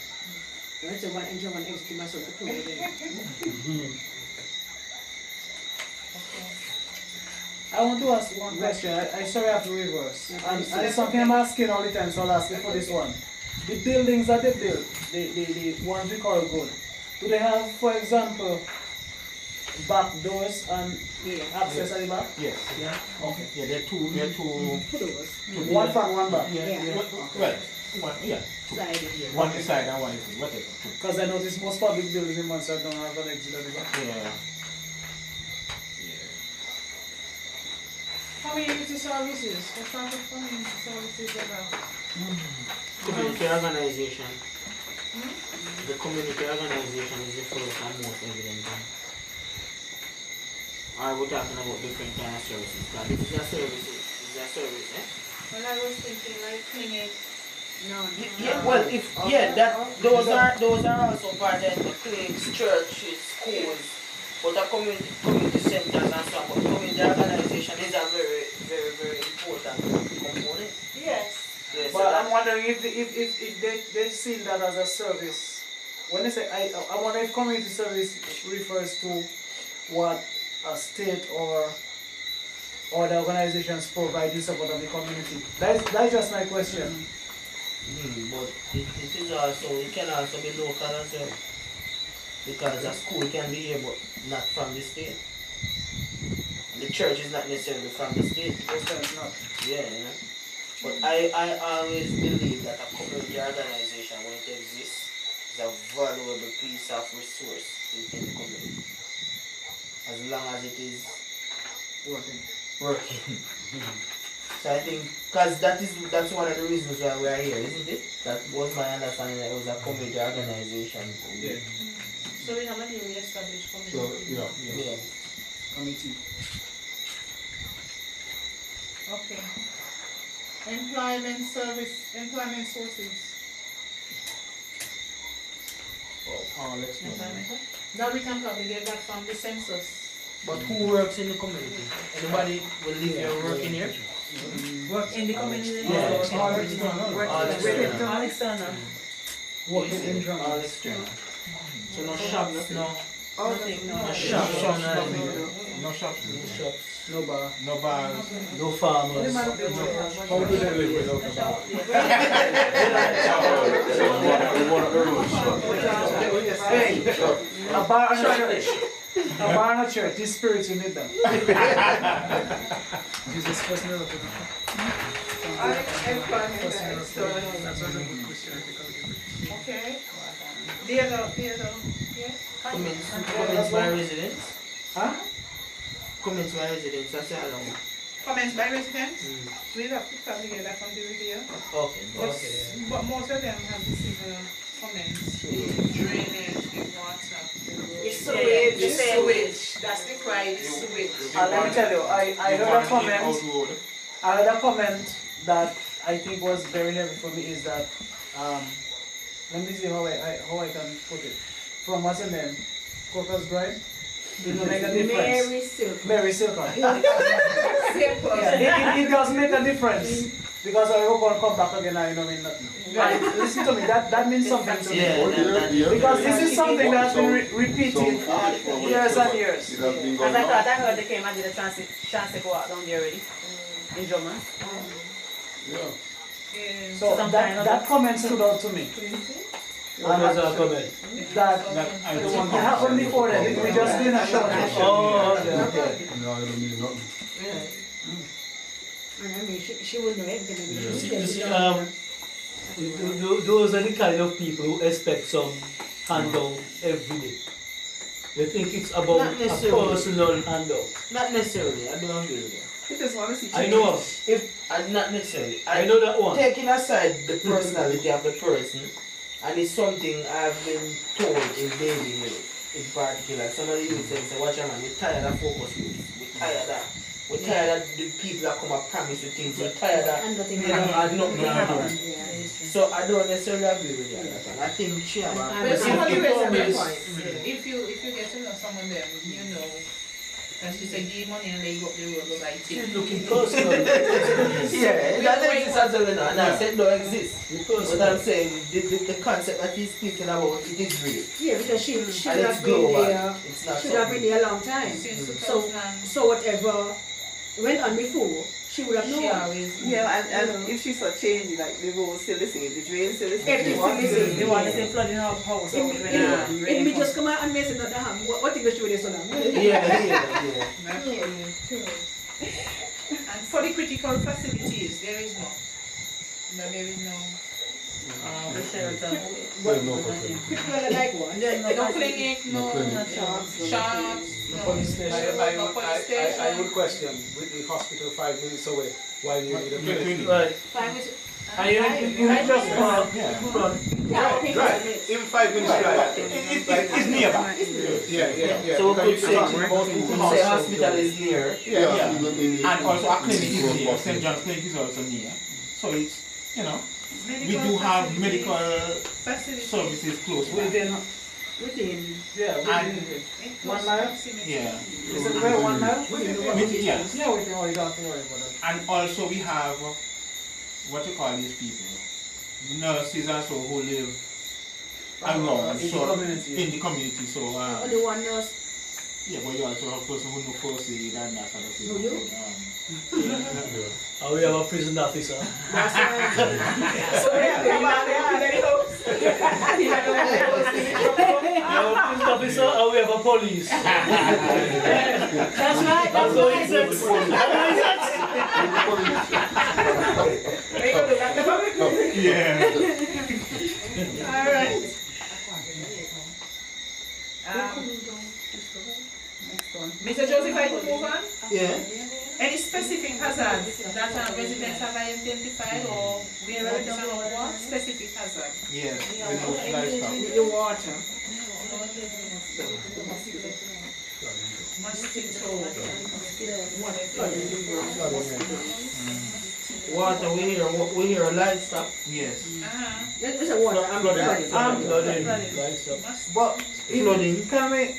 That's one entrance, one exit, myself to close there. I want to ask one question. I sorry I have to reverse. And it's something I'm asking all the time, so I'll ask you for this one. The buildings that they build, the ones we call good, do they have, for example, back doors and access at the back? Yes. Yeah. Okay. Yeah, there are two doors. One front, one back. Right. One is side and one is whatever. Because I notice most public buildings in Montserrat don't have an exit at the back. Yeah. Community services. What type of community services are there? Community organization. The community organization is the first and most evident one. Or we're talking about different kind of services. But this is a service, eh? Well, I was thinking like clinic. No. Yeah, well, those are also part of the clinics, churches, schools, but the community centers and so on. But community organization is a very, very, very important component. Yes. Yes, but I'm wondering if they see that as a service. When they say, I wonder if community service refers to what a state or the organizations provide in support of the community. That's just my question. But it is also, it can also be local as well. Because a school can be here but not from the state. And the church is not necessarily from the state. Most times not. Yeah. But I always believe that a community organization, when it exists, is a valuable piece of resource in the community. As long as it is working. So I think, because that's one of the reasons why we are here, isn't it? That was my understanding, that it was a community organization. Yeah. So we have a newly established community. So, yeah. Committee. Okay. Employment sources. That we can probably get that from the census. But who works in the community? Anybody will live here working here? Work in the community? Yeah. All external. All external. Working in Drummonds. All external. So no shops, no. Nothing, no. No shops, no. No shops. No shops. No bar. No bars. No farmers. How do they live without a bar? Hey, a bar and a church. A bar and a church. These spirits you need them. Jesus first miracle. Okay. The other, yes? Comments by residents? Huh? Comments by residents, that's how long? Comments by residents? We'll have to probably get that from the review. Okay. But most of them have similar comments. Drainage, the water. The sewage. That's the cry, the sewage. Let me tell you, I heard a comment. I heard a comment that I think was very heavy for me is that let me see how I can put it. From what's her name? Coco's Bride? It will make a difference. Mary Silver. Yeah, it does make a difference. Because I hope I'll come back again, I know mean nothing. Right, listen to me, that means something to me. Because this is something that's been repeated years and years. As I thought, I heard they came and did a Transect walk down there already. In Drummonds. Yeah. So that comment stood out to me. What was our comment? That it happened before that, we just didn't a show. Oh, okay. No, I don't mean nothing. And I mean, she wouldn't know everything. Those are the kind of people who expect some handout every day. They think it's about a personal handout. Not necessarily, I don't agree with that. They just want to see I know. Not necessarily. I know that one. Taking aside the personality of the person, and it's something I've been told in daily life, in particular. Some of the youth say, watch out man, we're tired of focus youth. We're tired of We're tired of the people that come and promise you things. We're tired of they don't add nothing happen. So I don't necessarily agree with that. I think she has if you get to know someone there, you know. And she said, give money and they go up the road with IT. She's looking personal. Yeah, that exists as well, and I said don't exist. But I'm saying, the concept that he's speaking about, it is real. Yeah, because she And should it's have been global. there. It's not Should have been there a long time. So whatever went on before, she would have known. Yeah, and if she saw change, like the road still the same, the drain still the same. Everything still the same. They want to say flooding her house. If me just come out and mess it up, what thing we show this on them? And for the critical facilities, there is no. No, there is no. The shelter. Like what? No clinic, no shops, no police station. I would question, with the hospital 5 minutes away, why do you need a clinic? Right. 5 minutes. You just run. Even 5 minutes drive. It's nearby. Yeah. So we could say hospital is near. Yeah. And also our clinic is near. St. John's Clinic is also near. So it's, we do have medical services close by. Within 1 mile? Yeah. Is it where 1 mile? Yeah. Yeah, we don't have to worry about that. And also we have, what you call these people? Nurses and so who live around, in the community. So, only one nurse. Yeah, but you also have a person who knows first aid and that sort of thing. Who you? Oh, we have a prison officer. That's right. So we have a prison officer and we have a police. That's right. That's how it is. Yeah. All right. Mr. Joseph, I could move on? Yeah. Any specific hazards that residents have identified or we are ready to know what specific hazard? Yes, livestock. The water. Water, we hear livestock. Yes. It's a water. Flooding. But Flooding. Can we?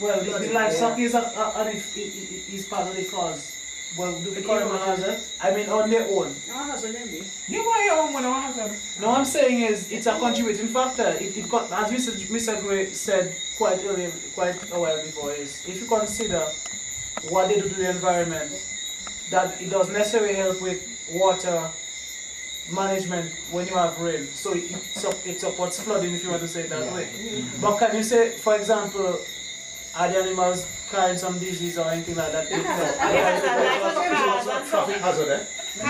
Well, the livestock is part of the cause. Well, do we call them a hazard? I mean, on their own. You buy your own when a hazard. No, I'm saying is it's a contributing factor. As Mr. Gray said quite a while before, is if you consider what they do to the environment, that it doesn't necessarily help with water management when you have rain. So it supports flooding, if you want to say it that way. But can you say, for example, are the animals carrying some disease or anything like that? Traffic hazard, eh? For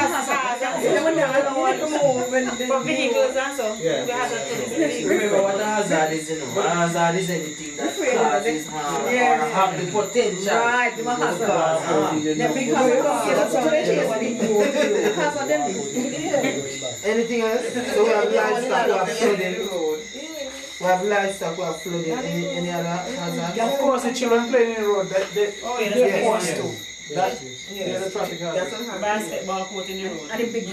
vehicles and so. Remember what a hazard is, you know. A hazard is anything that causes harm or have the potential. Right, the anything else? So we have livestock, we have flooding. We have livestock, we have flooding. Any other hazard? Of course, the children playing in the road, they're forced to. That's the traffic hazard. Basketball court in the road. And the big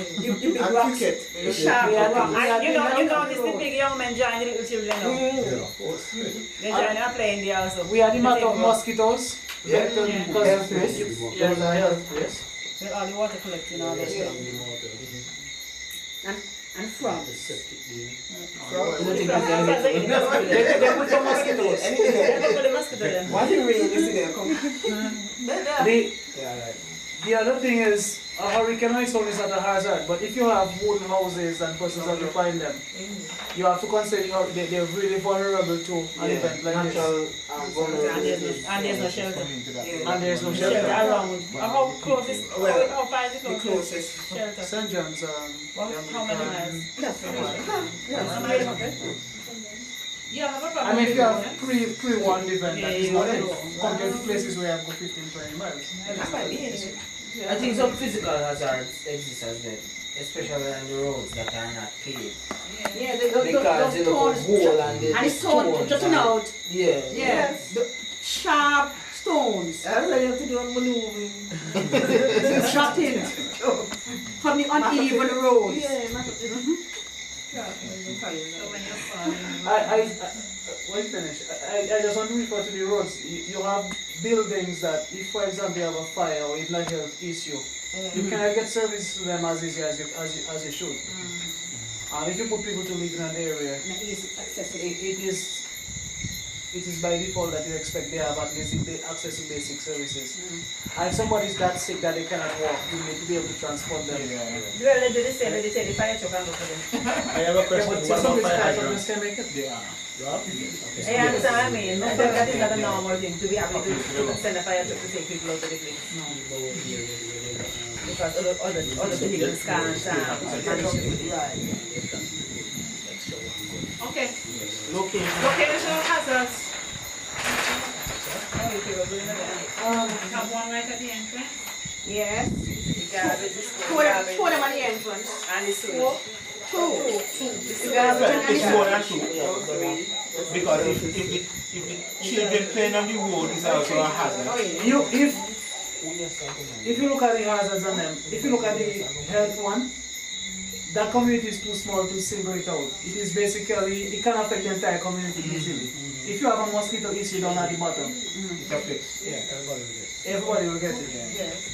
rocks. cricket. The sharp rocks. You know, this the big young men join the little children now. They join and play in the house. We had the matter of mosquitoes. Health risk. Those are health risks. With all the water collecting all that stuff. And frogs. They put the mosquitoes. They put the mosquitoes. What do you really see there? Come. The other thing is, a hurricane on its own is not a hazard, but if you have wooden houses and persons occupying them, you have to consider they're really vulnerable to an event like this. And there's no shelter. And there's no shelter. Around. How close is, how far is the closest shelter? St. John's. How many miles? I mean, if you have pre-warned event, that is nothing compared to places where you have got 15-20 miles. I think some physical hazards exist as well, especially on the roads that are not paved. Yeah, because you look at hole and the stones. Jutting out. Yeah. Yes. The sharp stones. That's why you have to do maneuvering. Jutting from the uneven roads. When you finish, I just want to refer to the roads. You have buildings that, if for example you have a fire or if like a health issue, you cannot get service to them as easy as you should. If you put people to live in an area, it is by default that you expect they have at least access to basic services. And if somebody is that sick that they cannot walk, you need to be able to transport them. Well, they do the same, they take the fire truck and go for them. I have a question. What about fire hydrants? Can make it? Yeah. I understand what I mean. I think that is not a normal thing to be able to send a fire truck to take people out of the place. Because other vehicles can't manage to do it. Okay. Location hazards. Have one right at the entrance? Yes. The garbage. Two of them at the entrance. And the sewage. Two. It's more than two. Because if the children playing on the road is also a hazard. If you look at the hazards on them, if you look at the health one, that community is too small to single it out. It is basically, it can affect the entire community easily. If you have a mosquito issue down at the bottom, it affects. Yeah, everybody will get it. Yes.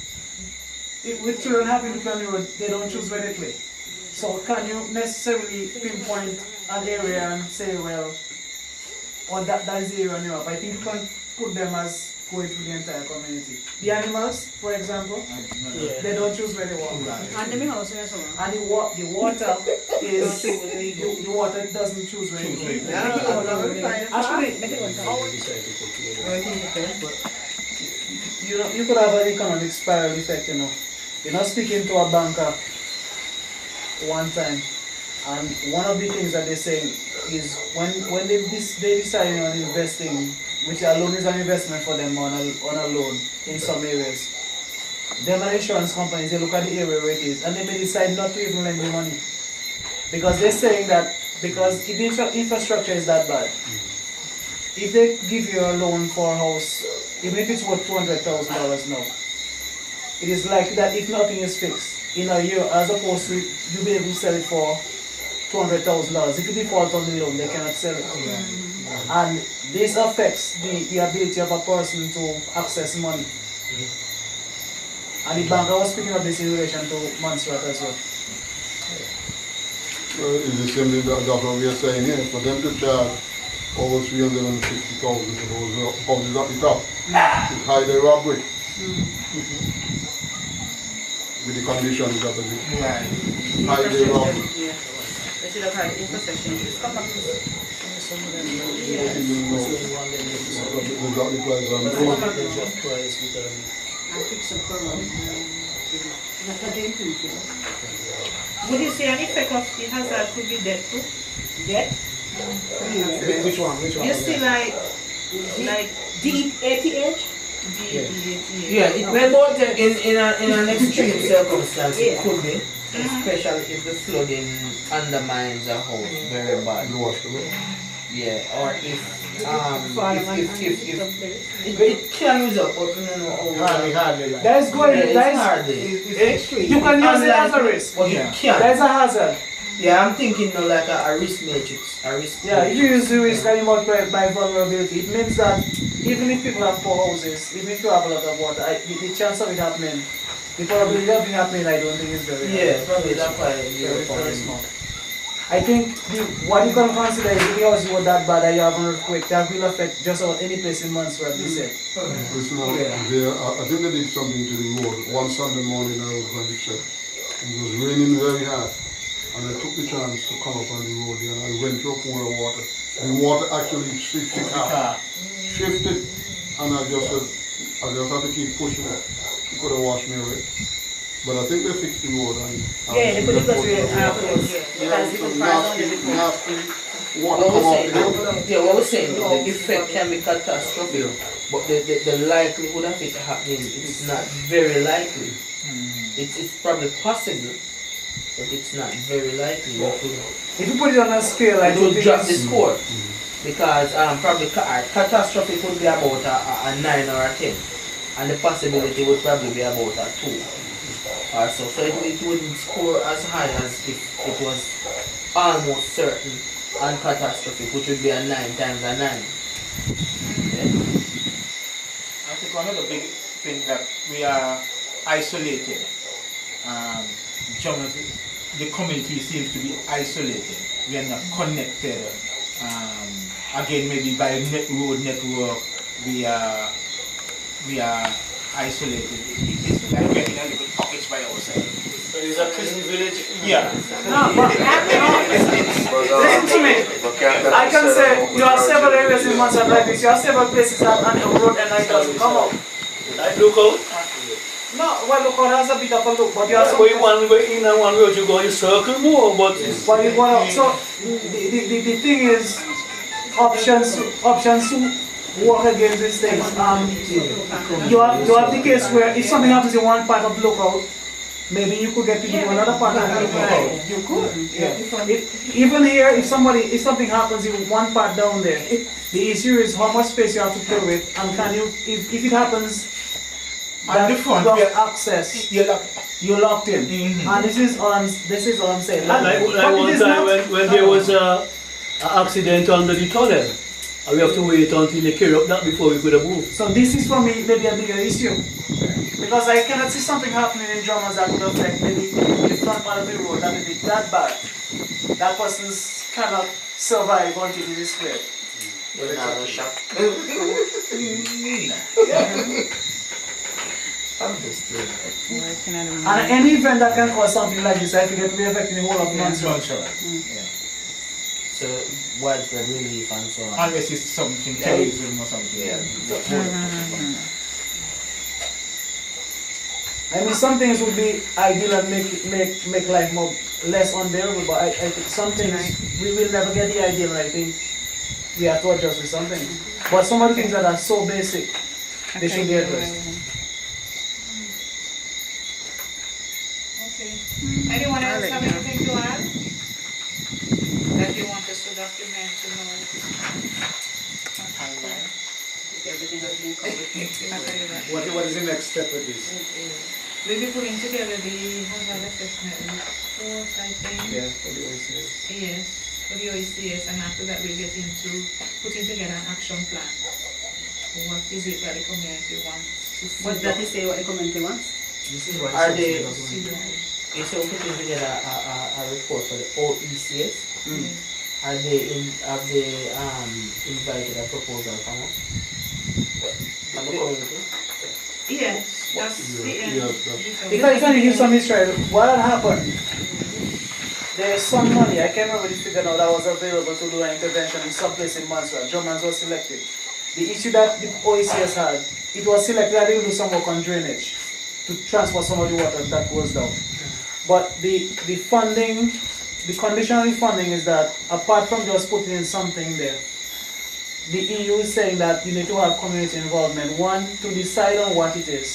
With children having to play on the road, they don't choose where they play. So can you necessarily pinpoint an area and say, well, or that is the area on Europe? I think you can put them as going through the entire community. The animals, for example, they don't choose where they walk. And the house as well. And the water is the water doesn't choose where it goes. Actually, you could have an economic spiral effect, you know. You're not speaking to a banker one time, and one of the things that they say is when they decide on investing, which alone is an investment for them on a loan in some areas, them and insurance companies, they look at the area where it is and they may decide not to even lend you money, because they're saying that because if the infrastructure is that bad, if they give you a loan for a house, even if it's worth $200,000 now, it is likely that if nothing is fixed in a year, as opposed to you be able to sell it for $200,000, if you default on the loan, they cannot sell it. And this affects the ability of a person to access money. And the bank, I was speaking of this in relation to Montserrat as well. It's the same thing that what we are saying here. For them to charge over $360,000 for those houses at the top, it's highly robbery. With the conditions that are Right. highly wrong. Yeah. They should have had intersection. Just come back to The price on the road. Would you say an effect of the hazard could be death too? Death? Which one? You see like deep ATH? Yeah, it went out in an extreme circumstance. It could be, especially if the flooding undermines a house very bad. Yeah, or if it can result, but hardly. That is going. Yeah, That is hardly. You can use it as a risk. But Yeah. it can. That's a hazard. Yeah, I'm thinking now like a risk matrix. A risk. Yeah, if you use the risk and you multiply it by vulnerability, it means that even if people have poor houses, even if you have a lot of water, the chance of it happening, the probability of it happening, I don't think is very high. Yeah, probably that's why very small. I think what you can consider is if yours was that bad that you have an earthquake, that will affect just about any place in Montserrat, you said. Listen, I think they did something to the road. One Sunday morning I was going to check. It was raining very hard. And I took the chance to come up on the road and I went through a pool of water. The water actually shifted the car. Shifted, and I just had to keep pushing it. It could have washed me away. But I think they fixed the road. Yeah, they put it because we're afterwards. Because people pass on the What we're saying, the effect can be catastrophic, but the likelihood of it happening is not very likely. It's probably possible, but it's not very likely. If you put it on a scale, I would drop the score. Because probably catastrophic would be about a 9 or a 10, and the possibility would probably be about a 2 or so. So it wouldn't score as high as if it was almost certain and catastrophic, which would be a 9 times a 9. Yeah. I think one of the big things that we are isolated. The community seems to be isolated. We are not connected. Again, maybe by road network, we are isolated. It's like we're in a little pockets by ourselves. There is a prison village. Yeah. No, but listen to me. I can say you have several areas in Montserrat like this. You have several places that on the road and I doesn't come out. Like lookout? No, well, lookout has a bit of a look, but you have some. One way in and one way you go, you circle more, but you go out. So the thing is, options to work against these things. You have the case where if something happens in one part of the lookout, maybe you could get people to another part of the lookout. You could. Yeah. Even here, if something happens in one part down there, the issue is how much space you have to play with, and can you, if it happens, at the front, access, you're locked in. And this is all I'm saying. Like one time when there was an accident under the tunnel, and we have to wait until they carry up that before we could have moved. So this is for me maybe a bigger issue. Because I cannot see something happening in Drummonds that would affect maybe the front part of the road that would be that bad. That person cannot survive until it is cleared. And any event that can cause something like this, I think it will be affecting the whole of Montserrat. So widespread relief and so on. Unless it's something terrorism or something. Yeah. I mean, some things would be ideal and make life less unbearable, but I think some things we will never get the ideal, and I think we have to adjust with some things. But some of the things that are so basic, they should be addressed. Okay. Anyone else have anything to add that you want us to document to know? What is the next step with this? We'll be putting together the hazard assessment report, I think. Yeah, for the OECS. Yes, for the OECS, and after that we'll get into putting together an action plan. What is it that the community wants to see? What does it say what the community wants? Are they so putting together a report for the OECS? Have they invited a proposal from us? From the community? Yes, that's the end. If I can give some history, what had happened? There's some money, I can't remember the figure now, that was available to do an intervention in some place in Montserrat. Drummonds was selected. The issue that the OECS had, it was selected that they will do some work on drainage to transport some of the water that goes down. But the funding, the condition of the funding is that apart from just putting in something there, the EU is saying that you need to have community involvement. One, to decide on what it is.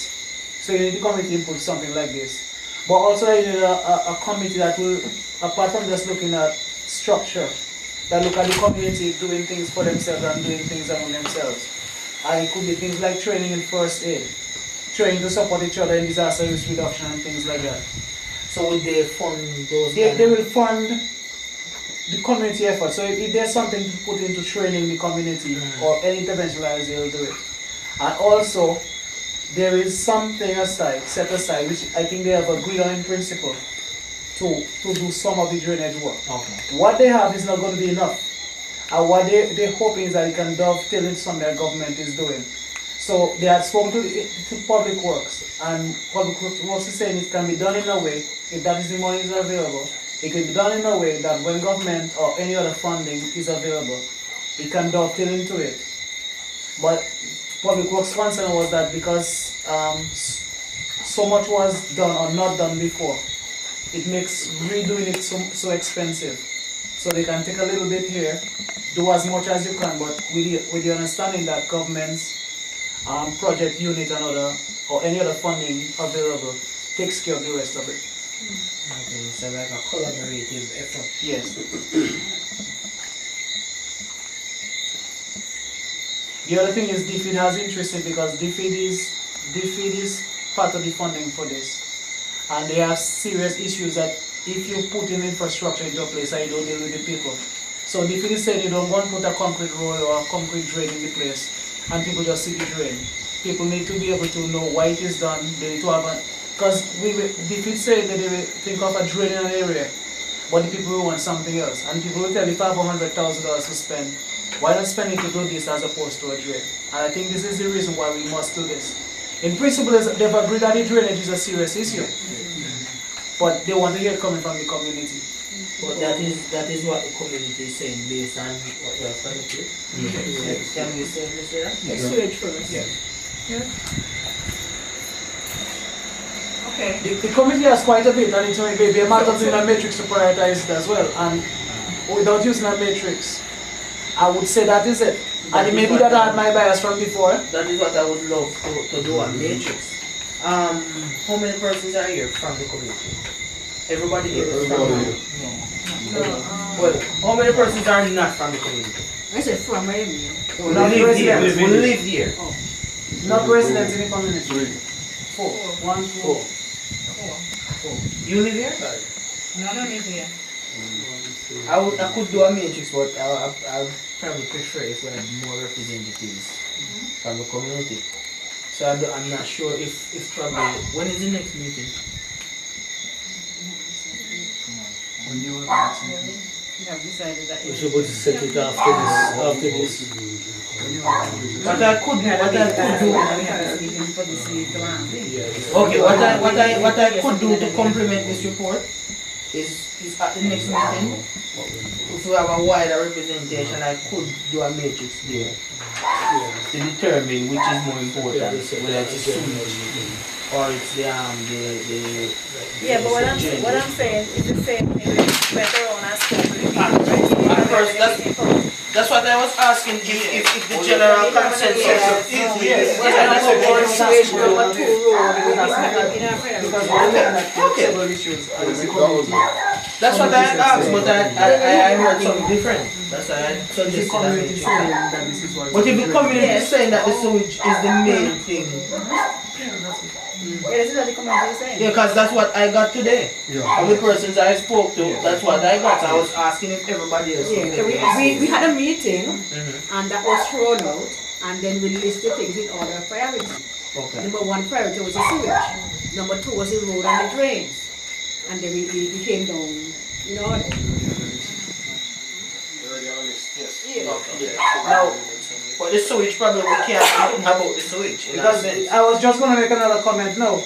So you need the community input, something like this. But also you need a committee that will, apart from just looking at structure, that look at the community doing things for themselves and doing things among themselves. And it could be things like training in first aid, training to support each other in disaster risk reduction and things like that. So would they fund those? They will fund the community effort. So if there's something to put into training the community or any intervention like that, they'll do it. And also, there is something aside, set aside, which I think they have agreed on in principle to do some of the drainage work. Okay. What they have is not going to be enough. And what they're hoping is that it can dovetail into something that government is doing. So they had spoken to Public Works, and Public Works is saying it can be done in a way, if that is the money is available, it can be done in a way that when government or any other funding is available, it can dovetail into it. But Public Works' concern was that because so much was done or not done before, it makes redoing it so expensive. So they can take a little bit here, do as much as you can, but with the understanding that government's project unit and or any other funding available takes care of the rest of it. Okay, so like a collaborative effort. Yes. The other thing is DFID has interest in, because DFID is part of the funding for this. And they have serious issues that if you put in infrastructure into a place and you don't deal with the people. So DFID is saying you don't want to put a concrete road or a concrete drain in the place and people just see the drain. People need to be able to know why it is done. They need to have a, because DFID say that they will think of a drain in an area, but the people will want something else. And people will tell you, if I have $100,000 to spend, why not spend it to do this as opposed to a drain? And I think this is the reason why we must do this. In principle, they've agreed that the drainage is a serious issue, but they want to hear it coming from the community. But that is what the community is saying based on what you are trying to do. Can you say, Mr. Let's do it first. Yeah. Okay. The committee has quite a bit, and it may be a matter of using a matrix to prioritize it as well. And without using a matrix, I would say that is it. And it may be that I had my bias from before. That is what I would love to do on matrix. How many persons are here from the community? Everybody here is from the community? No. Well, how many persons are not from the community? I said from where you Who live here. Who live here. Oh. Not residents in the community. 4. 1, 4. You live here? No, I don't live here. I could do a matrix, but I probably prefer if we had more representatives from the community. So I'm not sure if probably, when is the next meeting? When you have decided that we're supposed to set it after this. What I could do. Okay, what I could do to complement this report is at the next meeting, if we have a wider representation, I could do a matrix there to determine which is more important, whether it's sewage or it's the yeah, but what I'm saying is the same thing with better on our scope of the people. At first, that's what I was asking, if the general consensus is yes. That's what I asked, but I heard something different. That's why I suggested that. But if the community is saying that the sewage is the main thing. Yeah, this is what the community is saying. Yeah, because that's what I got today. All the persons I spoke to, that's what I got. So I was asking if everybody else. Yeah, we had a meeting, and that was thrown out, and then we listed things in order of priority. Okay. Number 1 priority was the sewage. Number 2 was the road and the drains. And then we came down in order. Yes. Okay. Now, But the sewage probably we can't do nothing about the sewage. Because I was just going to make another comment now.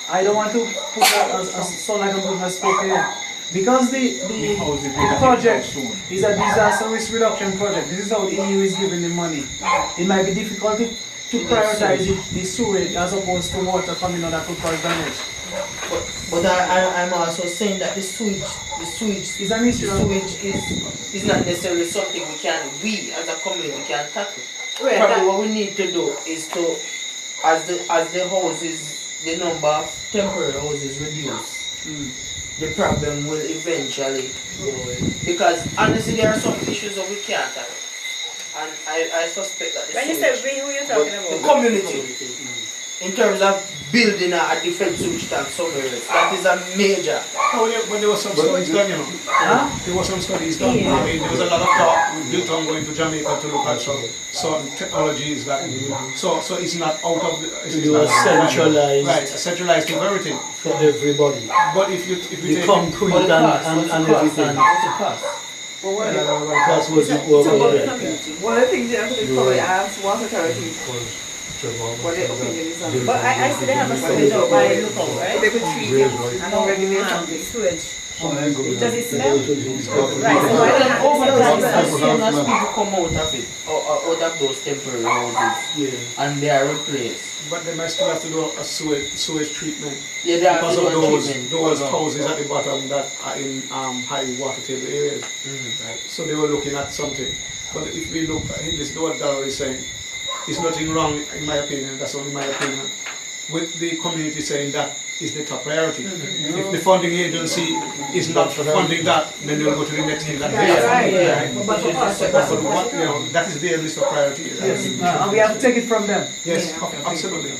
I don't want to put sound like I'm putting a spoke in. Because the project is a disaster risk reduction project, this is how the EU is giving the money. It might be difficult to prioritize the sewage as opposed to water coming out that could cause damage. But I'm also saying that the sewage is an issue. The sewage is not necessarily something we as a community can tackle. Right, Probably what we need to do is to, as the houses, the number of temporary houses reduce, the problem will eventually go away. Because honestly, there are some issues that we can't tackle. And I suspect that the When you say we, who are you talking about? the community, in terms of building a defense sewage tank somewhere else, that is a major. But there was some studies done, you know. Huh? There was some studies done. Yeah. I mean, there was a lot of talk built on going to Jamaica to look at some certain technologies that. So it's not out of the. To do a centralized. Right, a centralized to everything. For everybody. But if you the take concrete and everything. What's the cost? Well, Well, I think they have to probably ask Water Authority what their opinion is on it. But I see they have a sewage out by lookout, right? They could treat it and regulate something. Sewage. Does it smell? Right, so why don't over the time as soon as people come out of it, or out of those temporary houses, and they are replaced. But they might still have to do a sewage treatment. Yeah, they have because to of do a those treatment. houses at the bottom that are in high water table areas. Right? So they were looking at something. But if we look, I think this is what Darrell is saying. There's nothing wrong, in my opinion, that's only my opinion, with the community saying that is the top priority. If the funding agency is not funding that, then they'll go to the next thing that they are funding. But that is their list of priorities. Yes. And we have to take it from them. Yes, absolutely.